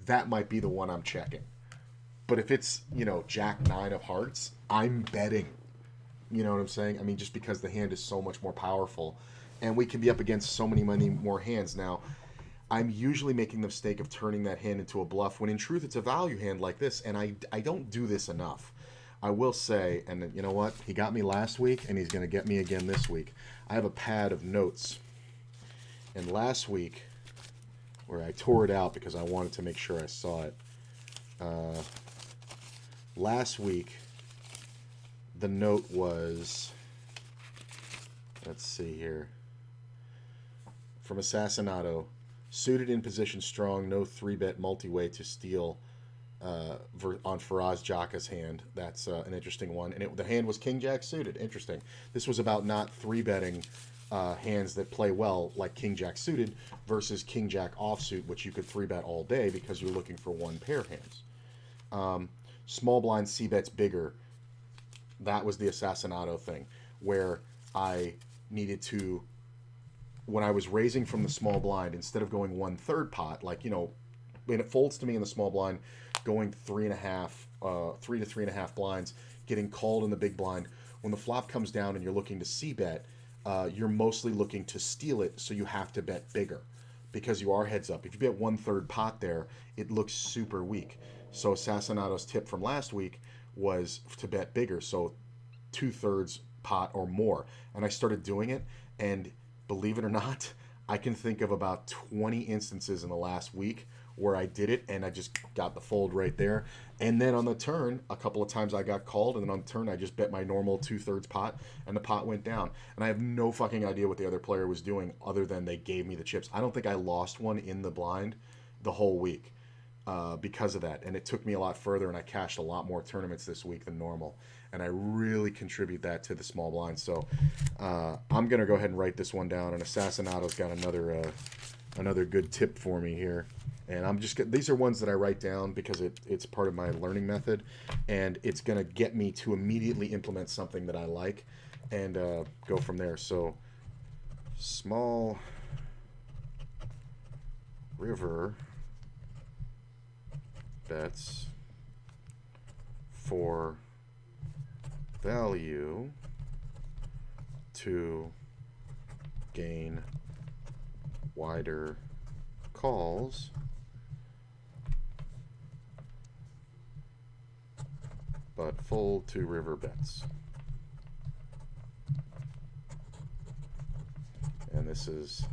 that might be the one I'm checking. But if it's, Jack 9 of hearts, I'm betting. You know what I'm saying? I mean, just because the hand is so much more powerful, and we can be up against so many more hands. Now, I'm usually making the mistake of turning that hand into a bluff, when in truth it's a value hand like this, and I don't do this enough. I will say, and you know what? He got me last week, and he's going to get me again this week. I have a pad of notes. And last week, where I tore it out because I wanted to make sure I saw it, last week, the note was, let's see here, from Assassinato, suited in position strong, no 3-bet multi-way to steal on Faraz Jaka's hand. That's an interesting one. And the hand was King Jack suited. Interesting. This was about not 3-betting hands that play well, like King Jack suited versus King Jack offsuit, which you could 3-bet all day because you're looking for one pair hands. Small blind C-bets bigger. That was the Assassinato thing, where I needed to, when I was raising from the small blind, instead of going 1/3 pot, like, when it folds to me in the small blind, going 3.5, 3 to 3.5 blinds, getting called in the big blind. When the flop comes down and you're looking to c-bet, you're mostly looking to steal it, so you have to bet bigger because you are heads up. If you bet 1/3 pot there, it looks super weak. So Assassinato's tip from last week was to bet bigger, so 2/3 pot or more. And I started doing it, and believe it or not, I can think of about 20 instances in the last week where I did it, and I just got the fold right there. And then on the turn, a couple of times I got called, and then on the turn I just bet my normal 2/3 pot, and the pot went down. And I have no fucking idea what the other player was doing other than they gave me the chips. I don't think I lost one in the blind the whole week because of that. And it took me a lot further, and I cashed a lot more tournaments this week than normal. And I really contribute that to the small blind. So I'm going to go ahead and write this one down, and Assassinato's got another good tip for me here. And these are ones that I write down because it's part of my learning method, and it's going to get me to immediately implement something that I like and go from there. So small river bets for value to gain wider calls but fold to river bets. And this is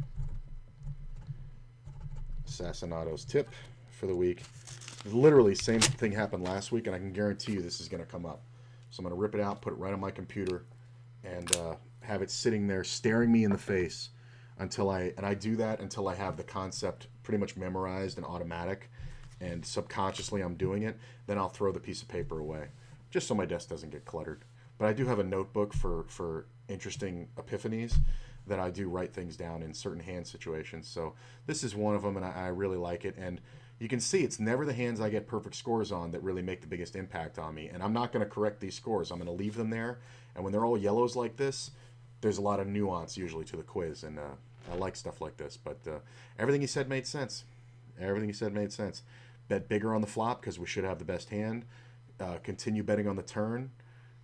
Assassinato's tip for the week. Literally, same thing happened last week, and I can guarantee you this is going to come up. So I'm going to rip it out, put it right on my computer, and have it sitting there staring me in the face until I do that until I have the concept pretty much memorized and automatic, and subconsciously I'm doing it. Then I'll throw the piece of paper away, just so my desk doesn't get cluttered. But I do have a notebook for interesting epiphanies that I do write things down in certain hand situations. So this is one of them, and I really like it. And you can see it's never the hands I get perfect scores on that really make the biggest impact on me. And I'm not going to correct these scores. I'm going to leave them there. And when they're all yellows like this, there's a lot of nuance usually to the quiz. And I like stuff like this. But everything he said made sense. Everything he said made sense. Bet bigger on the flop because we should have the best hand. Continue betting on the turn.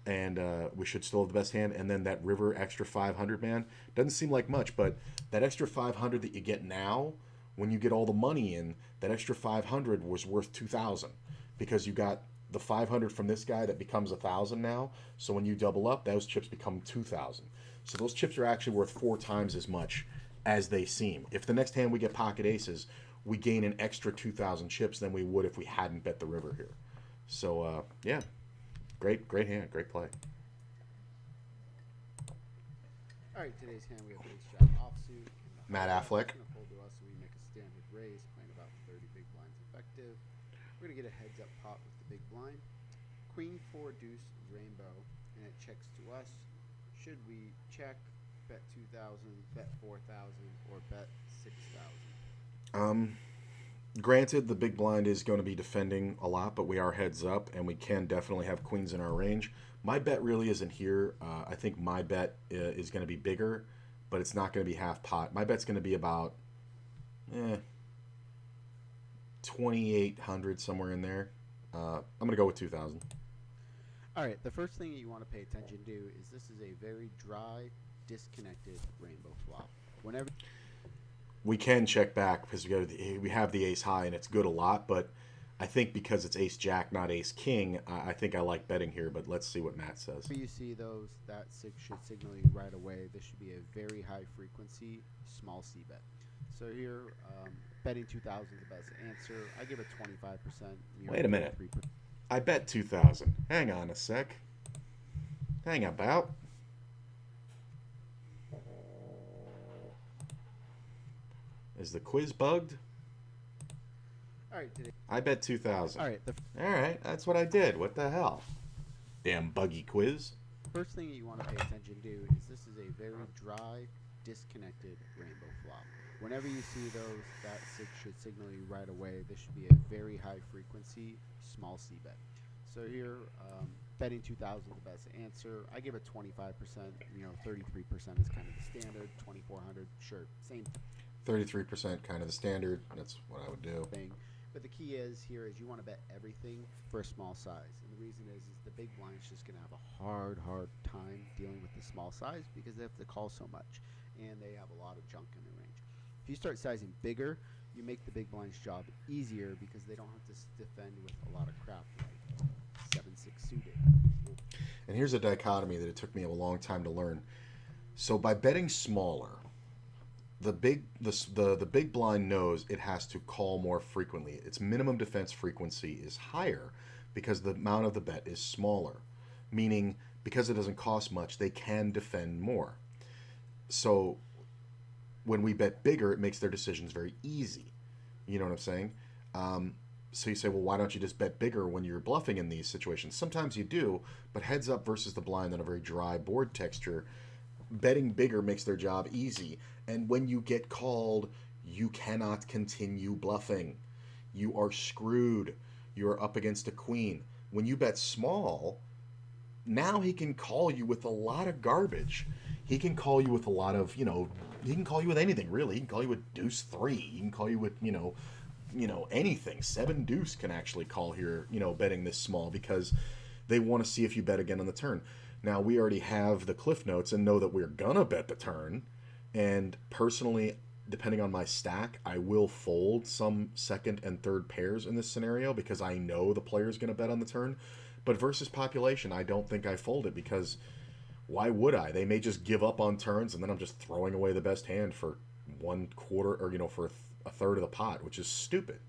And we should still have the best hand. And then that river extra 500, man, doesn't seem like much. But that extra 500 that you get now, when you get all the money in, that extra 500 was worth 2,000 because you got the 500 from this guy that becomes 1,000 now. So when you double up, those chips become 2,000. So those chips are actually worth 4 times as much as they seem. If the next hand we get pocket aces, we gain an extra 2,000 chips than we would if we hadn't bet the river here. So yeah, great hand, great play. All right, today's hand we have ace jack offsuit. Matt Affleck. Fold to us, so we make a standard raise, playing about 30 big blinds effective. We're gonna get a heads up pot with the big blind. Queen 4 deuce rainbow, and it checks to us. Should we check, bet 2,000, bet 4,000, or bet 6,000? Granted, the big blind is going to be defending a lot, but we are heads up, and we can definitely have queens in our range. My bet really isn't here. I think my bet is going to be bigger, but it's not going to be half pot. My bet's going to be about 2,800, somewhere in there. I'm going to go with 2,000. All right, the first thing that you want to pay attention to is this is a very dry, disconnected rainbow flop. Whenever We can check back because we have the ace high and it's good a lot, but I think because it's ace jack, not ace king, I think I like betting here, but let's see what Matt says. you see those, that should signal you right away. This should be a very high frequency, small C bet. So here, betting 2,000 is the best answer. I give it 25%. Wait a minute. I bet 2,000. Hang on a sec. Hang about. Is the quiz bugged? All right, today. I bet 2,000. All right, the All right, that's what I did. What the hell? Damn buggy quiz. first thing that you want to pay attention to is this is a very dry, disconnected rainbow flop. Whenever you see those, that should signal you right away. This should be a very high frequency, small C bet. So here, betting 2,000 is the best answer. I give it 25%. 33% is kind of the standard. 2,400, sure, same 33% kind of the standard. That's what I would do. thing. But the key is here is you want to bet everything for a small size. And the reason is the big blind's just going to have a hard time dealing with the small size because they have to call so much. And they have a lot of junk in their range. If you start sizing bigger, you make the big blind's job easier because they don't have to defend with a lot of crap like 7-6 suited. And here's a dichotomy that it took me a long time to learn. So by betting smaller, the big blind knows it has to call more frequently. Its minimum defense frequency is higher because the amount of the bet is smaller, meaning because it doesn't cost much, they can defend more. So when we bet bigger, it makes their decisions very easy. You know what I'm saying? So you say, well, why don't you just bet bigger when you're bluffing in these situations? Sometimes you do, but heads up versus the blind on a very dry board texture, betting bigger makes their job easy. And when you get called, you cannot continue bluffing. You are screwed. You are up against a queen. When you bet small, now he can call you with a lot of garbage. He can call you with a lot of, he can call you with anything, really. He can call you with deuce 3. He can call you with, anything. 7 deuce can actually call here, betting this small because they want to see if you bet again on the turn. Now, we already have the cliff notes and know that we're going to bet the turn. And personally, depending on my stack, I will fold some second and third pairs in this scenario because I know the player's going to bet on the turn. But versus population, I don't think I fold it because why would I? They may just give up on turns and then I'm just throwing away the best hand for 1/4 or, for a third of the pot, which is stupid.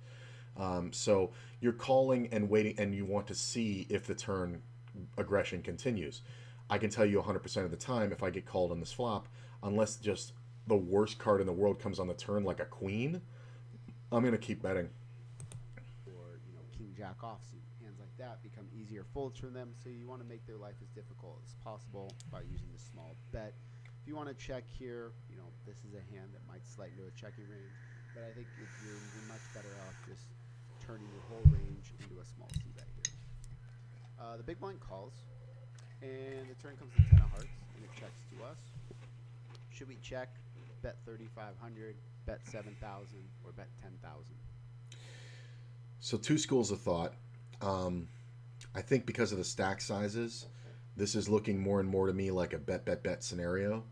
So you're calling and waiting and you want to see if the turn aggression continues. I can tell you 100% of the time if I get called on this flop, unless just the worst card in the world comes on the turn like a queen, I'm going to keep betting. Or, king jack offsuit. Hands like that become easier folds for them, so you want to make their life as difficult as possible by using the small bet. If you want to check here, this is a hand that might slide into a checking range, but I think you're much better off just turning your whole range into a small C bet here. The big blind calls, and the turn comes to 10 of hearts, and it checks to us. Should we check, bet 3,500, bet 7,000, or bet 10,000? So 2 schools of thought. I think because of the stack sizes, this is looking more and more to me like a bet scenario.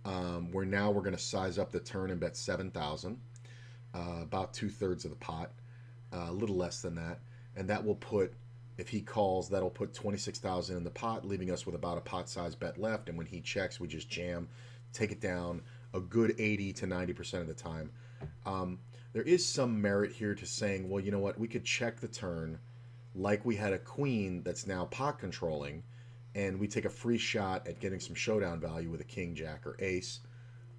Where now we're going to size up the turn and bet 7,000, about 2/3 of the pot, a little less than that, and that will put, if he calls, that'll put 26,000 in the pot, leaving us with about a pot size bet left. And when he checks, we just jam, take it down a good 80 to 90% of the time. There is some merit here to saying, well, you know what, we could check the turn like we had a queen that's now pot controlling, and we take a free shot at getting some showdown value with a king, jack, or ace,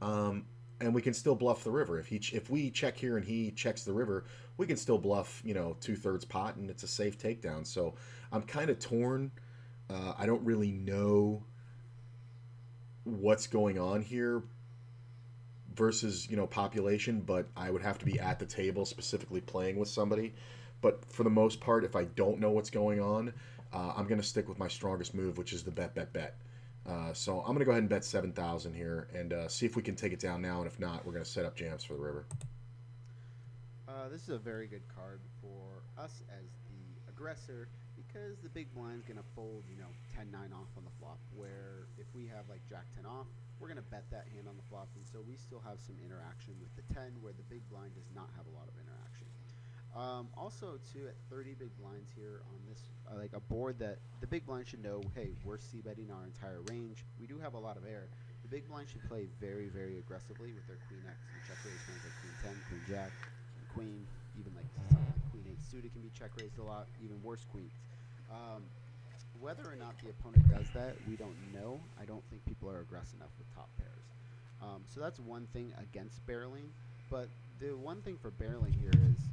and we can still bluff the river. If we check here and he checks the river, we can still bluff 2/3 pot, and it's a safe takedown. So I'm kind of torn. I don't really know what's going on here versus population, but I would have to be at the table specifically playing with somebody. But for the most part, if I don't know what's going on, I'm going to stick with my strongest move, which is the bet. So I'm going to go ahead and bet 7,000 here and see if we can take it down now. And if not, we're going to set up jams for the river. This is a very good card for us as the aggressor because the big blind's going to fold, 10-9 off on the flop, where if we have like Jack 10 off, we're going to bet that hand on the flop, and so we still have some interaction with the 10 where the big blind does not have a lot of interaction. Also, too, at 30 big blinds here on this, like a board that the big blind should know, hey, we're c-betting our entire range. We do have a lot of air. The big blind should play very, very aggressively with their queen X and check raise hands like queen 10, queen jack, queen, even like something like queen 8 suited can be check raised a lot, even worse queens. Whether or not the opponent does that, we don't know. I don't think people are aggressive enough with top pairs. So that's one thing against barreling. But the one thing for barreling here is,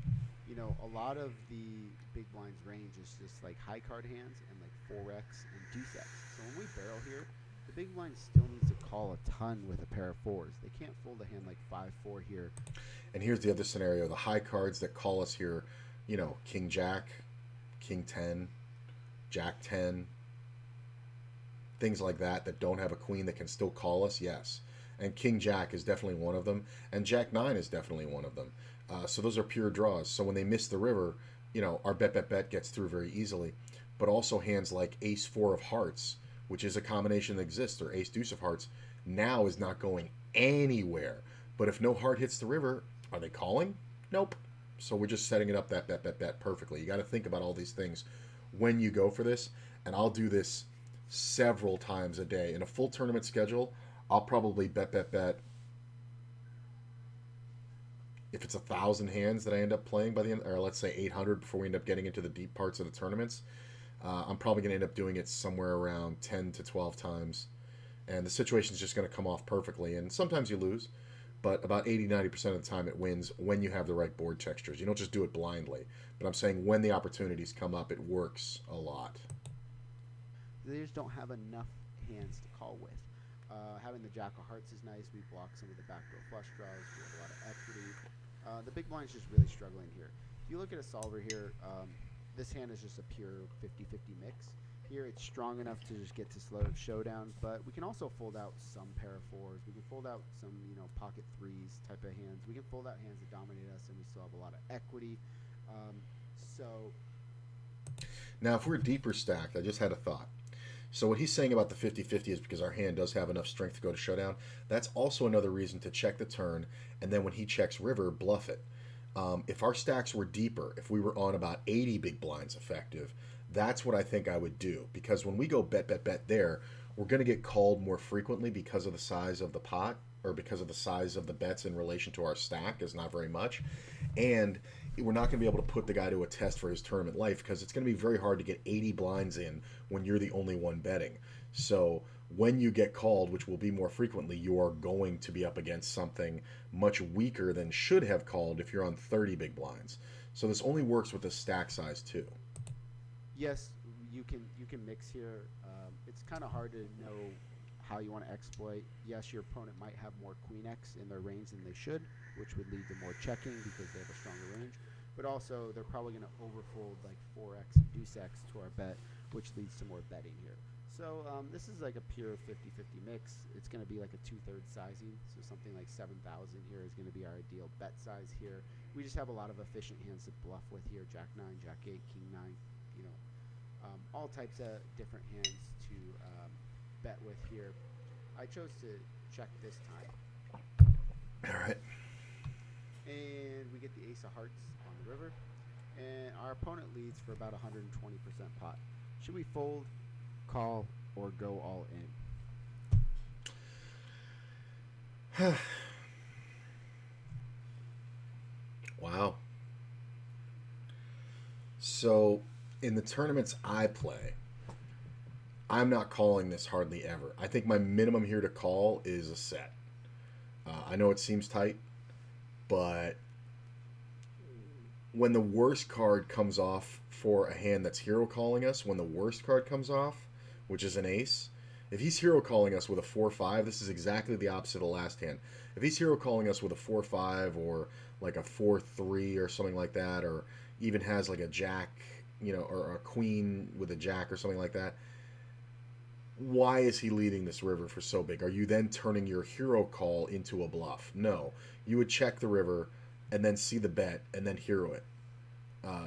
a lot of the big blind's range is just like high card hands and like 4x and deuce x. So when we barrel here, the big blind still needs to call a ton with a pair of fours. They can't fold a hand like 5-4 here. And here's the other scenario. The high cards that call us here, King Jack, King 10, Jack 10, things like that don't have a queen that can still call us, yes. And King Jack is definitely one of them. And Jack 9 is definitely one of them. So those are pure draws. So when they miss the river, our bet gets through very easily. But also hands like Ace 4 of hearts, which is a combination that exists, or Ace Deuce of hearts, now is not going anywhere. But if no heart hits the river, are they calling? Nope. So we're just setting it up that bet perfectly. You got to think about all these things when you go for this. And I'll do this several times a day. In a full tournament schedule, I'll probably bet. If it's 1,000 hands that I end up playing by the end, or let's say 800 before we end up getting into the deep parts of the tournaments, I'm probably going to end up doing it somewhere around 10 to 12 times. And the situation's just going to come off perfectly. And sometimes you lose, but about 80-90% of the time it wins when you have the right board textures. You don't just do it blindly. But I'm saying when the opportunities come up, it works a lot. They just don't have enough hands to call with. Having the Jack of Hearts is nice. We block some of the backdoor flush draws. We have a lot of equity. The big blind's just really struggling here. If you look at a solver here, this hand is just a pure 50-50 mix. Here it's strong enough to just get to slow showdown, but we can also fold out some pair of fours. We can fold out some, pocket threes type of hands. We can fold out hands that dominate us, and we still have a lot of equity. So now, if we're deeper stacked, I just had a thought. So what he's saying about the 50-50 is because our hand does have enough strength to go to showdown. That's also another reason to check the turn, and then when he checks river, bluff it. If our stacks were deeper, if we were on about 80 big blinds effective, that's what I think I would do. Because when we go bet there, we're going to get called more frequently because of the size of the pot, or because of the size of the bets in relation to our stack is not very much. And we're not going to be able to put the guy to a test for his tournament life because it's going to be very hard to get 80 blinds in when you're the only one betting. So when you get called, which will be more frequently, you are going to be up against something much weaker than should have called if you're on 30 big blinds. So this only works with the stack size too. yes, you can mix here. It's kind of hard to know how you want to exploit. Yes, your opponent might have more queen X in their range than they should, which would lead to more checking because they have a stronger range. But also, they're probably going to overfold like 4x and deuce x to our bet, which leads to more betting here. So this is like a pure 50-50 mix. It's going to be like a 2/3 sizing, so something like 7,000 here is going to be our ideal bet size here. We just have a lot of efficient hands to bluff with here: Jack 9, Jack 8, King 9. All types of different hands to bet with here. I chose to check this time. All right. And we get the ace of hearts on the river. And our opponent leads for about 120% pot. Should we fold, call, or go all in? Wow. So in the tournaments I play, I'm not calling this hardly ever. I think my minimum here to call is a set. I know it seems tight, but when the worst card comes off for a hand that's hero calling us, when the worst card comes off, which is an ace, if he's hero calling us with a 4-5, this is exactly the opposite of the last hand. If he's hero calling us with a 4-5 or like a 4-3 or something like that, or even has like a jack, or a queen with a jack or something like that, why is he leading this river for so big? Are you then turning your hero call into a bluff? No. You would check the river and then see the bet and then hero it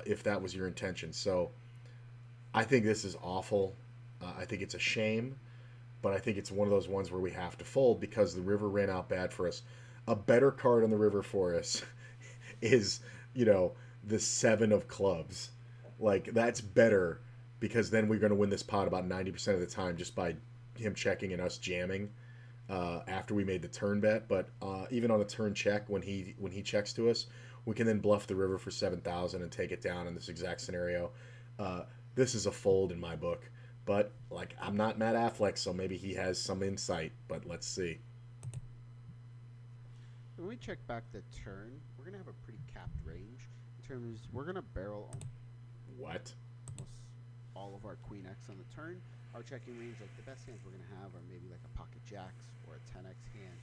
if that was your intention. So I think this is awful. I think it's a shame, but I think it's one of those ones where we have to fold because the river ran out bad for us. A better card on the river for us is, the 7 of clubs. Like, that's better because then we're going to win this pot about 90% of the time just by him checking and us jamming after we made the turn bet. But even on a turn check, when he checks to us, we can then bluff the river for 7,000 and take it down in this exact scenario. This is a fold in my book. But, like, I'm not Matt Affleck, so maybe he has some insight. But let's see. When we check back the turn, we're going to have a pretty capped range. In terms, we're going to barrel What? almost all of our Queen X on the turn. Our checking range, like the best hands we're going to have are maybe like a Pocket Jacks or a 10X hand.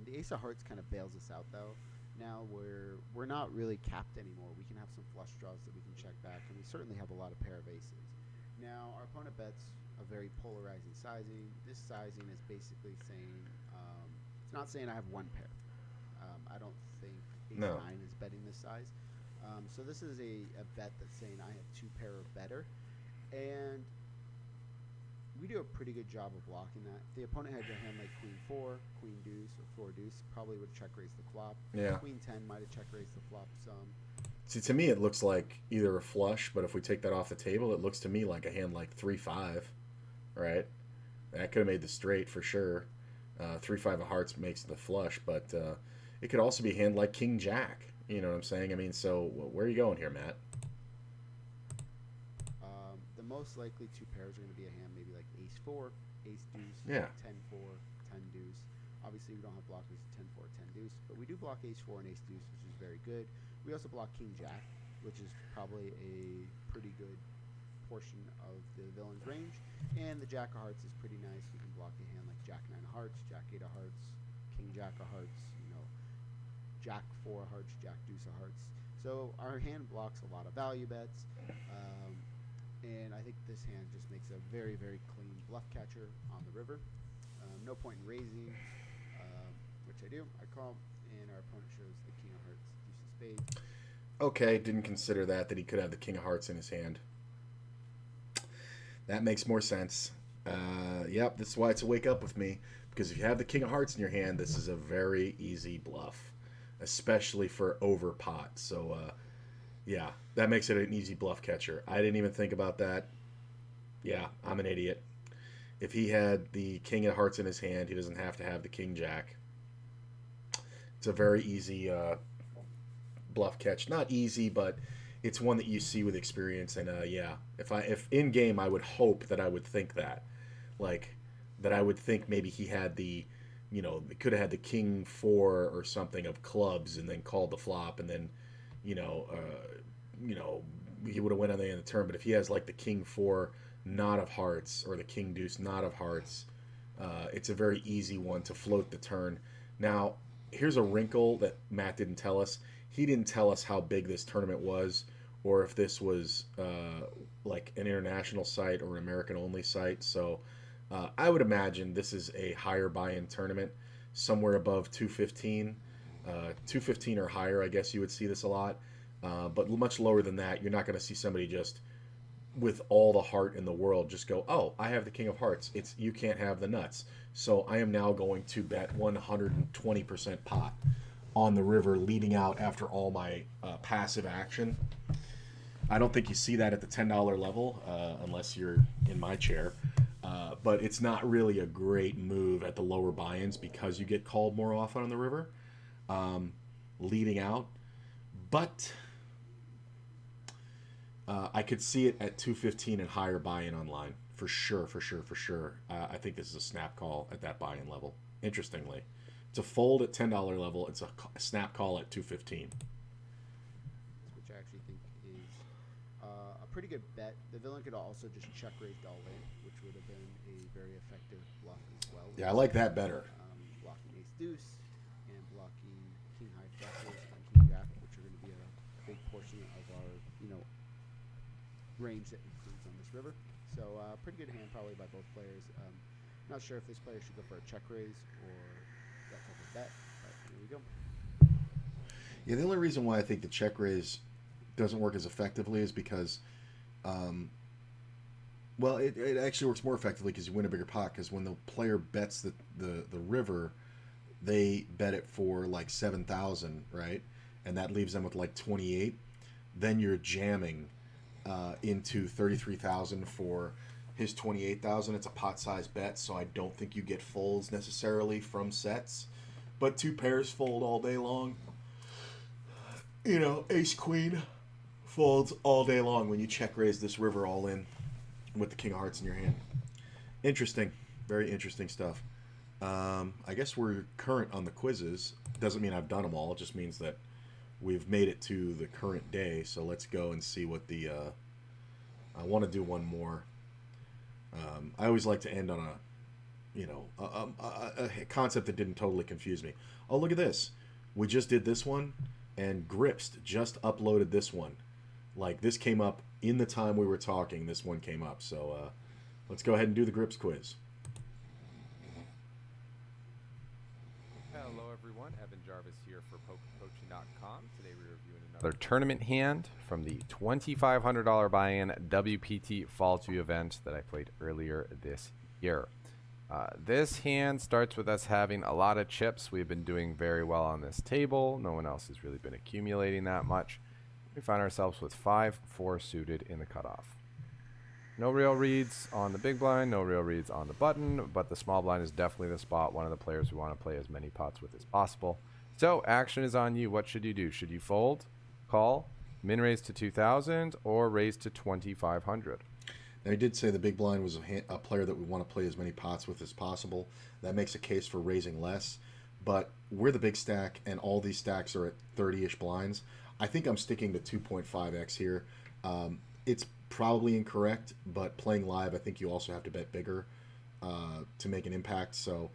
The Ace of Hearts kind of bails us out, though. Now we're not really capped anymore. We can have some flush draws that we can check back, and we certainly have a lot of pair of aces. Now, our opponent bets a very polarizing sizing. This sizing is basically saying, it's not saying I have one pair. I don't think Ace 9 is betting this size. So this is a bet that's saying I have 2 pair or better. And we do a pretty good job of blocking that. If the opponent had a hand like Queen 4, Queen Deuce, or 4 Deuce, probably would check raise the flop. Yeah. Queen 10 might have check raised the flop some. See, to me, it looks like either a flush, but if we take that off the table, it looks to me like a hand like 3-5, right? That could have made the straight for sure. 3-5 of hearts makes the flush, but it could also be a hand like King Jack. You know what I'm saying? I mean, so where are you going here, Matt? The most likely 2 pairs are going to be a hand maybe like Ace 4, Ace Deuce, Yeah. 10-4, 10 Deuce. Obviously, we don't have blockers 10-4, 10 Deuce, but we do block Ace 4 and Ace Deuce, which is very good. We also block King Jack, which is probably a pretty good portion of the villain's range. And the Jack of Hearts is pretty nice. We can block a hand like Jack 9 of Hearts, Jack 8 of Hearts, King Jack of Hearts, Jack 4 of Hearts, Jack Deuce of Hearts. So our hand blocks a lot of value bets. And I think this hand just makes a very, very clean bluff catcher on the river. No point in raising, which I do. I call, and our opponent shows the King of Hearts, Deuce of Spades. Okay, didn't consider that he could have the King of Hearts in his hand. That makes more sense. Yep, this is why it's a wake up with me. Because if you have the King of Hearts in your hand, this is a very easy bluff. Especially for over pot. So, yeah, that makes it an easy bluff catcher. I didn't even think about that. Yeah, I'm an idiot. If he had the King of Hearts in his hand, he doesn't have to have the King Jack. It's a very easy bluff catch. Not easy, but it's one that you see with experience. And yeah, if in game, I would hope that I would think that, like that I would think maybe he had the, could have had the King 4 or something of clubs and then called the flop and then, he would have went on the end of the turn. But if he has like the King 4 not of hearts or the King Deuce not of hearts, it's a very easy one to float the turn. Now, here's a wrinkle that Matt didn't tell us. He didn't tell us how big this tournament was or if this was like an international site or an American-only site. So I would imagine this is a higher buy-in tournament, somewhere above 215. 215 or higher, I guess you would see this a lot. But much lower than that, you're not going to see somebody just with all the heart in the world just go, oh, I have the King of Hearts. You can't have the nuts. So I am now going to bet 120% pot on the river leading out after all my passive action. I don't think you see that at the $10 level unless you're in my chair. But it's not really a great move at the lower buy-ins because you get called more often on the river leading out. But I could see it at 215 and higher buy-in online. For sure. I think this is a snap call at that buy-in level. Interestingly. It's a fold at $10 level. It's a snap call at 215. Which I actually think is a pretty good bet. The villain could also just check raised all in, which would have been a very effective bluff as well. Yeah, I like that better. Blocking Ace Deuce and blocking King High Flushes and King Jack, which are going to be a big portion of our range that includes on this river. So pretty good hand probably by both players. Not sure if this player should go for a check raise or that type of bet, but here we go. Yeah, the only reason why I think the check raise doesn't work as effectively is because, um, well, it actually works more effectively because you win a bigger pot. Because when the player bets the river, they bet it for like 7,000, right? And that leaves them with like 28. Then you're jamming into 33,000 for his 28,000. It's a pot size bet, so I don't think you get folds necessarily from sets. But two pairs fold all day long. You know, ace queen folds all day long when you check raise this river all in with the king of hearts in your hand. Interesting, very interesting stuff. I guess we're current on the quizzes. Doesn't mean I've done them all. It just means that we've made it to the current day. So let's go and see what the. I want to do one more. I always like to end on a concept that didn't totally confuse me. Oh, look at this. We just did this one, and Gripst just uploaded this one. Like, this came up in the time we were talking. This one came up. So let's go ahead and do the Gripst quiz. Hello everyone, Evan Jarvis here for PokerCoaching.com. Today we're reviewing another tournament hand from the $2,500 buy-in WPT Fall 2 event that I played earlier this year. This hand starts with us having a lot of chips. We've been doing very well on this table. No one else has really been accumulating that much. We find ourselves with 5-4 suited in the cutoff. No real reads on the big blind, no real reads on the button, but the small blind is definitely the spot. One of the players we want to play as many pots with as possible. So action is on you. What should you do? Should you fold, call, min raise to 2,000, or raise to 2,500? Now, I did say the big blind was a player that we want to play as many pots with as possible. That makes a case for raising less, but we're the big stack, and all these stacks are at 30-ish blinds. I think I'm sticking to 2.5x here. It's probably incorrect, but playing live, I think you also have to bet bigger to make an impact. So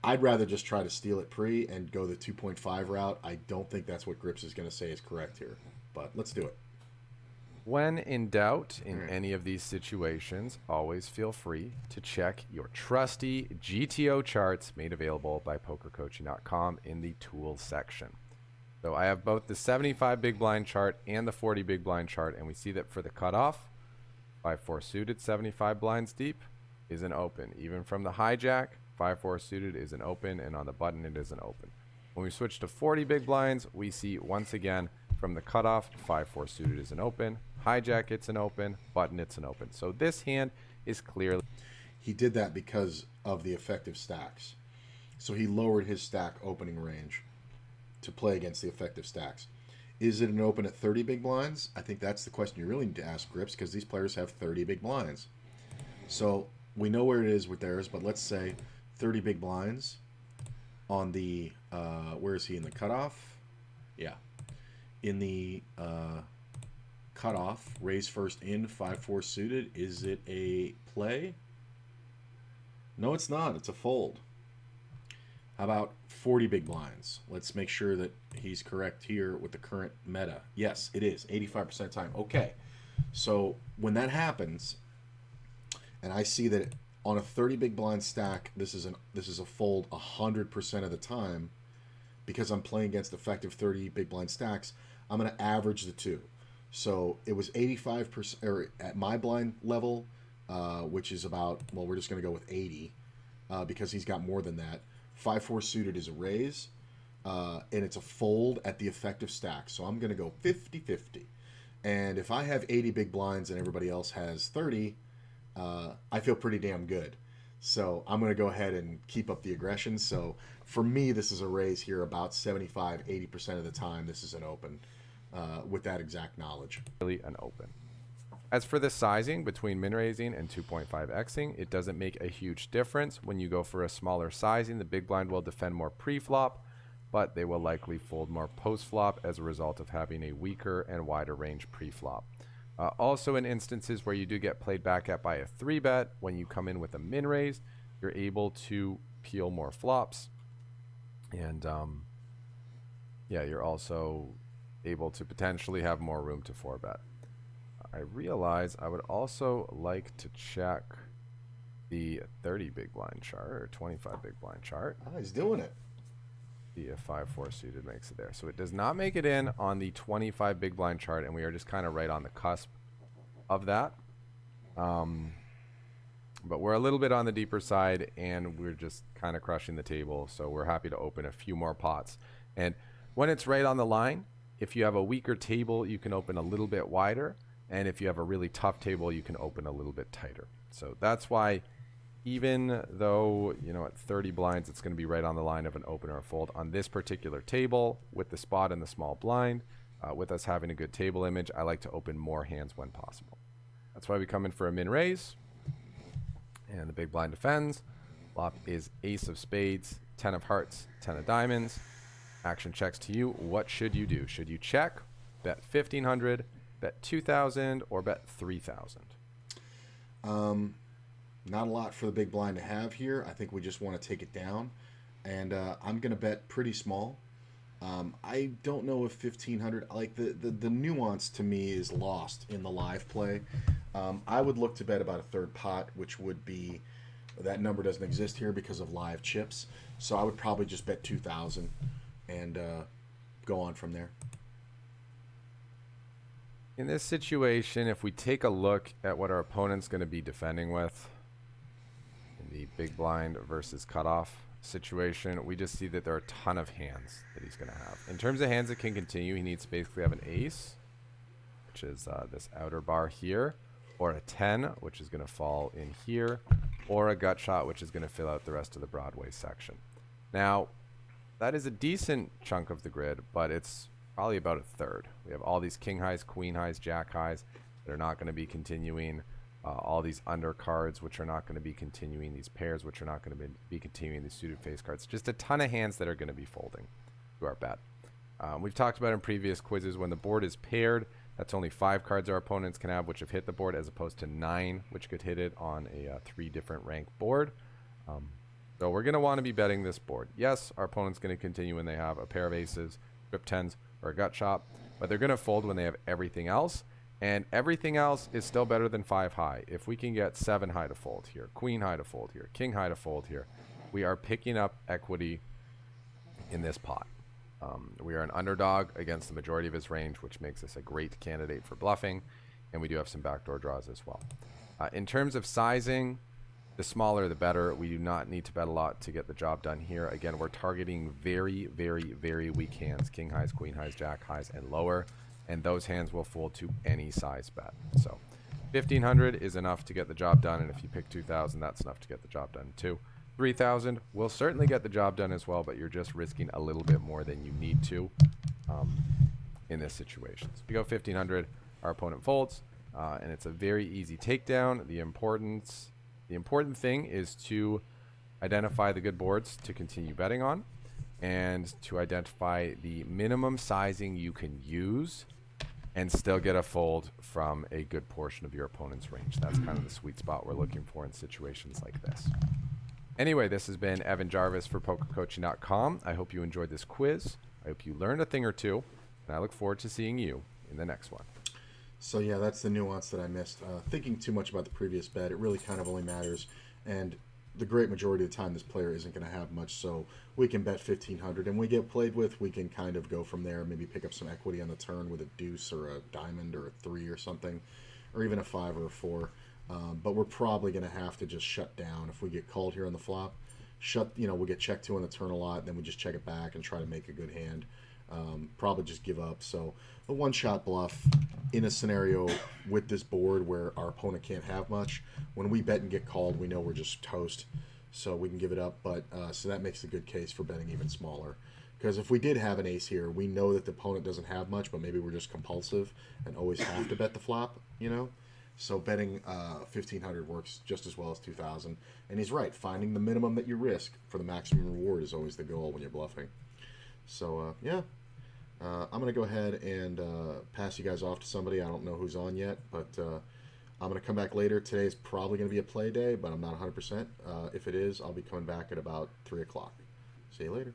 I'd rather just try to steal it pre and go the 2.5 route. I don't think that's what Grips is going to say is correct here, but let's do it. When in doubt in any of these situations, always feel free to check your trusty GTO charts made available by PokerCoaching.com in the tools section. So I have both the 75 big blind chart and the 40 big blind chart, and we see that for the cutoff, 5-4 suited, 75 blinds deep is an open. Even from the hijack, 5-4 suited is an open, and on the button it is an open. When we switch to 40 big blinds, we see once again from the cutoff, 5-4 suited is an open, hijack it's an open, button it's an open. So this hand is clearly... He did that because of the effective stacks. So he lowered his stack opening range to play against the effective stacks. Is it an open at 30 big blinds? I think that's the question you really need to ask Grips, because these players have 30 big blinds. So we know where it is with theirs, but let's say 30 big blinds on the, where is he in the cutoff? Yeah. In the cutoff, raise first in, 5-4 suited. Is it a play? No, it's not. It's a fold. How about 40 big blinds? Let's make sure that he's correct here with the current meta. Yes, it is. 85% of the time. Okay. So when that happens, and I see that on a 30 big blind stack, this is a fold 100% of the time, because I'm playing against effective 30 big blind stacks, I'm going to average the two. So it was 85%, or at my blind level, which is about, well, we're just going to go with 80, because he's got more than that. 5-4 suited is a raise, and it's a fold at the effective stack. So I'm going to go 50-50. And if I have 80 big blinds and everybody else has 30, I feel pretty damn good. So I'm going to go ahead and keep up the aggression. So for me, this is a raise here about 75-80% of the time. This is an open with that exact knowledge. Really an open. As for the sizing between min raising and 2.5xing, it doesn't make a huge difference. When you go for a smaller sizing, the big blind will defend more pre-flop, but they will likely fold more post-flop as a result of having a weaker and wider range pre-flop. Also, in instances where you do get played back at by a 3-bet, when you come in with a min raise, you're able to peel more flops, and yeah, you're also able to potentially have more room to 4-bet. I realize I would also like to check the 30 big blind chart or 25 big blind chart. Oh, he's doing it. See if 5-4 suited makes it there. So it does not make it in on the 25 big blind chart, and we are just kind of right on the cusp of that. But we're a little bit on the deeper side, and we're just kind of crushing the table. So we're happy to open a few more pots. And when it's right on the line, if you have a weaker table, you can open a little bit wider. And if you have a really tough table, you can open a little bit tighter. So that's why, even though, at 30 blinds, it's going to be right on the line of an open or a fold on this particular table with the spot and the small blind, with us having a good table image, I like to open more hands when possible. That's why we come in for a min raise. And the big blind defends. Flop is ace of spades, 10 of hearts, 10 of diamonds. Action checks to you. What should you do? Should you check, bet 1,500, bet 2,000, or bet 3,000? Not a lot for the big blind to have here. I think we just want to take it down. And I'm going to bet pretty small. I don't know if 1,500, like the nuance to me is lost in the live play. I would look to bet about a third pot, which would be, that number doesn't exist here because of live chips. So I would probably just bet 2,000 and go on from there. In this situation, if we take a look at what our opponent's going to be defending with in the big blind versus cutoff situation, we just see that there are a ton of hands that he's going to have. In terms of hands that can continue, he needs to basically have an ace, which is this outer bar here, or a 10, which is going to fall in here, or a gut shot, which is going to fill out the rest of the Broadway section. Now, that is a decent chunk of the grid, but it's probably about a third. We have all these king highs, queen highs, jack highs that are not going to be continuing. All these undercards, which are not going to be continuing. These pairs, which are not going to be continuing. These suited face cards. Just a ton of hands that are going to be folding to our bet. We've talked about in previous quizzes, when the board is paired, that's only 5 cards our opponents can have which have hit the board, as opposed to 9 which could hit it on a 3 different ranked board. So we're going to want to be betting this board. Yes, our opponent's going to continue when they have a pair of aces, trip 10s, or a gut shot, but they're going to fold when they have everything else. And everything else is still better than 5 high. If we can get 7 high to fold here, queen high to fold here, king high to fold here, we are picking up equity in this pot. We are an underdog against the majority of his range, which makes us a great candidate for bluffing. And we do have some backdoor draws as well. In terms of sizing, the smaller the better. We do not need to bet a lot to get the job done here. Again, we're targeting very, very, very weak hands. King highs, queen highs, jack highs, and lower. And those hands will fold to any size bet. So 1,500 is enough to get the job done, and if you pick 2,000, that's enough to get the job done too. 3,000 will certainly get the job done as well, but you're just risking a little bit more than you need to in this situation. So if you go 1,500, our opponent folds, and it's a very easy takedown. The important thing is to identify the good boards to continue betting on, and to identify the minimum sizing you can use and still get a fold from a good portion of your opponent's range. That's kind of the sweet spot we're looking for in situations like this. Anyway, this has been Evan Jarvis for PokerCoaching.com. I hope you enjoyed this quiz. I hope you learned a thing or two, and I look forward to seeing you in the next one. So yeah, that's the nuance that I missed. Thinking too much about the previous bet, it really kind of only matters, and the great majority of the time this player isn't going to have much, so we can bet 1,500, and we get played with, we can kind of go from there, maybe pick up some equity on the turn with a deuce or a diamond or a 3 or something, or even a 5 or a 4. But we're probably going to have to just shut down if we get called here on the flop. We'll get checked to on the turn a lot, then we just check it back and try to make a good hand. Probably just give up. So a one-shot bluff in a scenario with this board where our opponent can't have much, when we bet and get called, we know we're just toast, so we can give it up. But so that makes a good case for betting even smaller, because if we did have an ace here, we know that the opponent doesn't have much, but maybe we're just compulsive and always have to bet the flop, so betting 1,500 works just as well as 2,000. And he's right, finding the minimum that you risk for the maximum reward is always the goal when you're bluffing. So yeah, I'm going to go ahead and pass you guys off to somebody. I don't know who's on yet, but I'm going to come back later. Today's probably going to be a play day, but I'm not 100%. If it is, I'll be coming back at about 3 o'clock. See you later.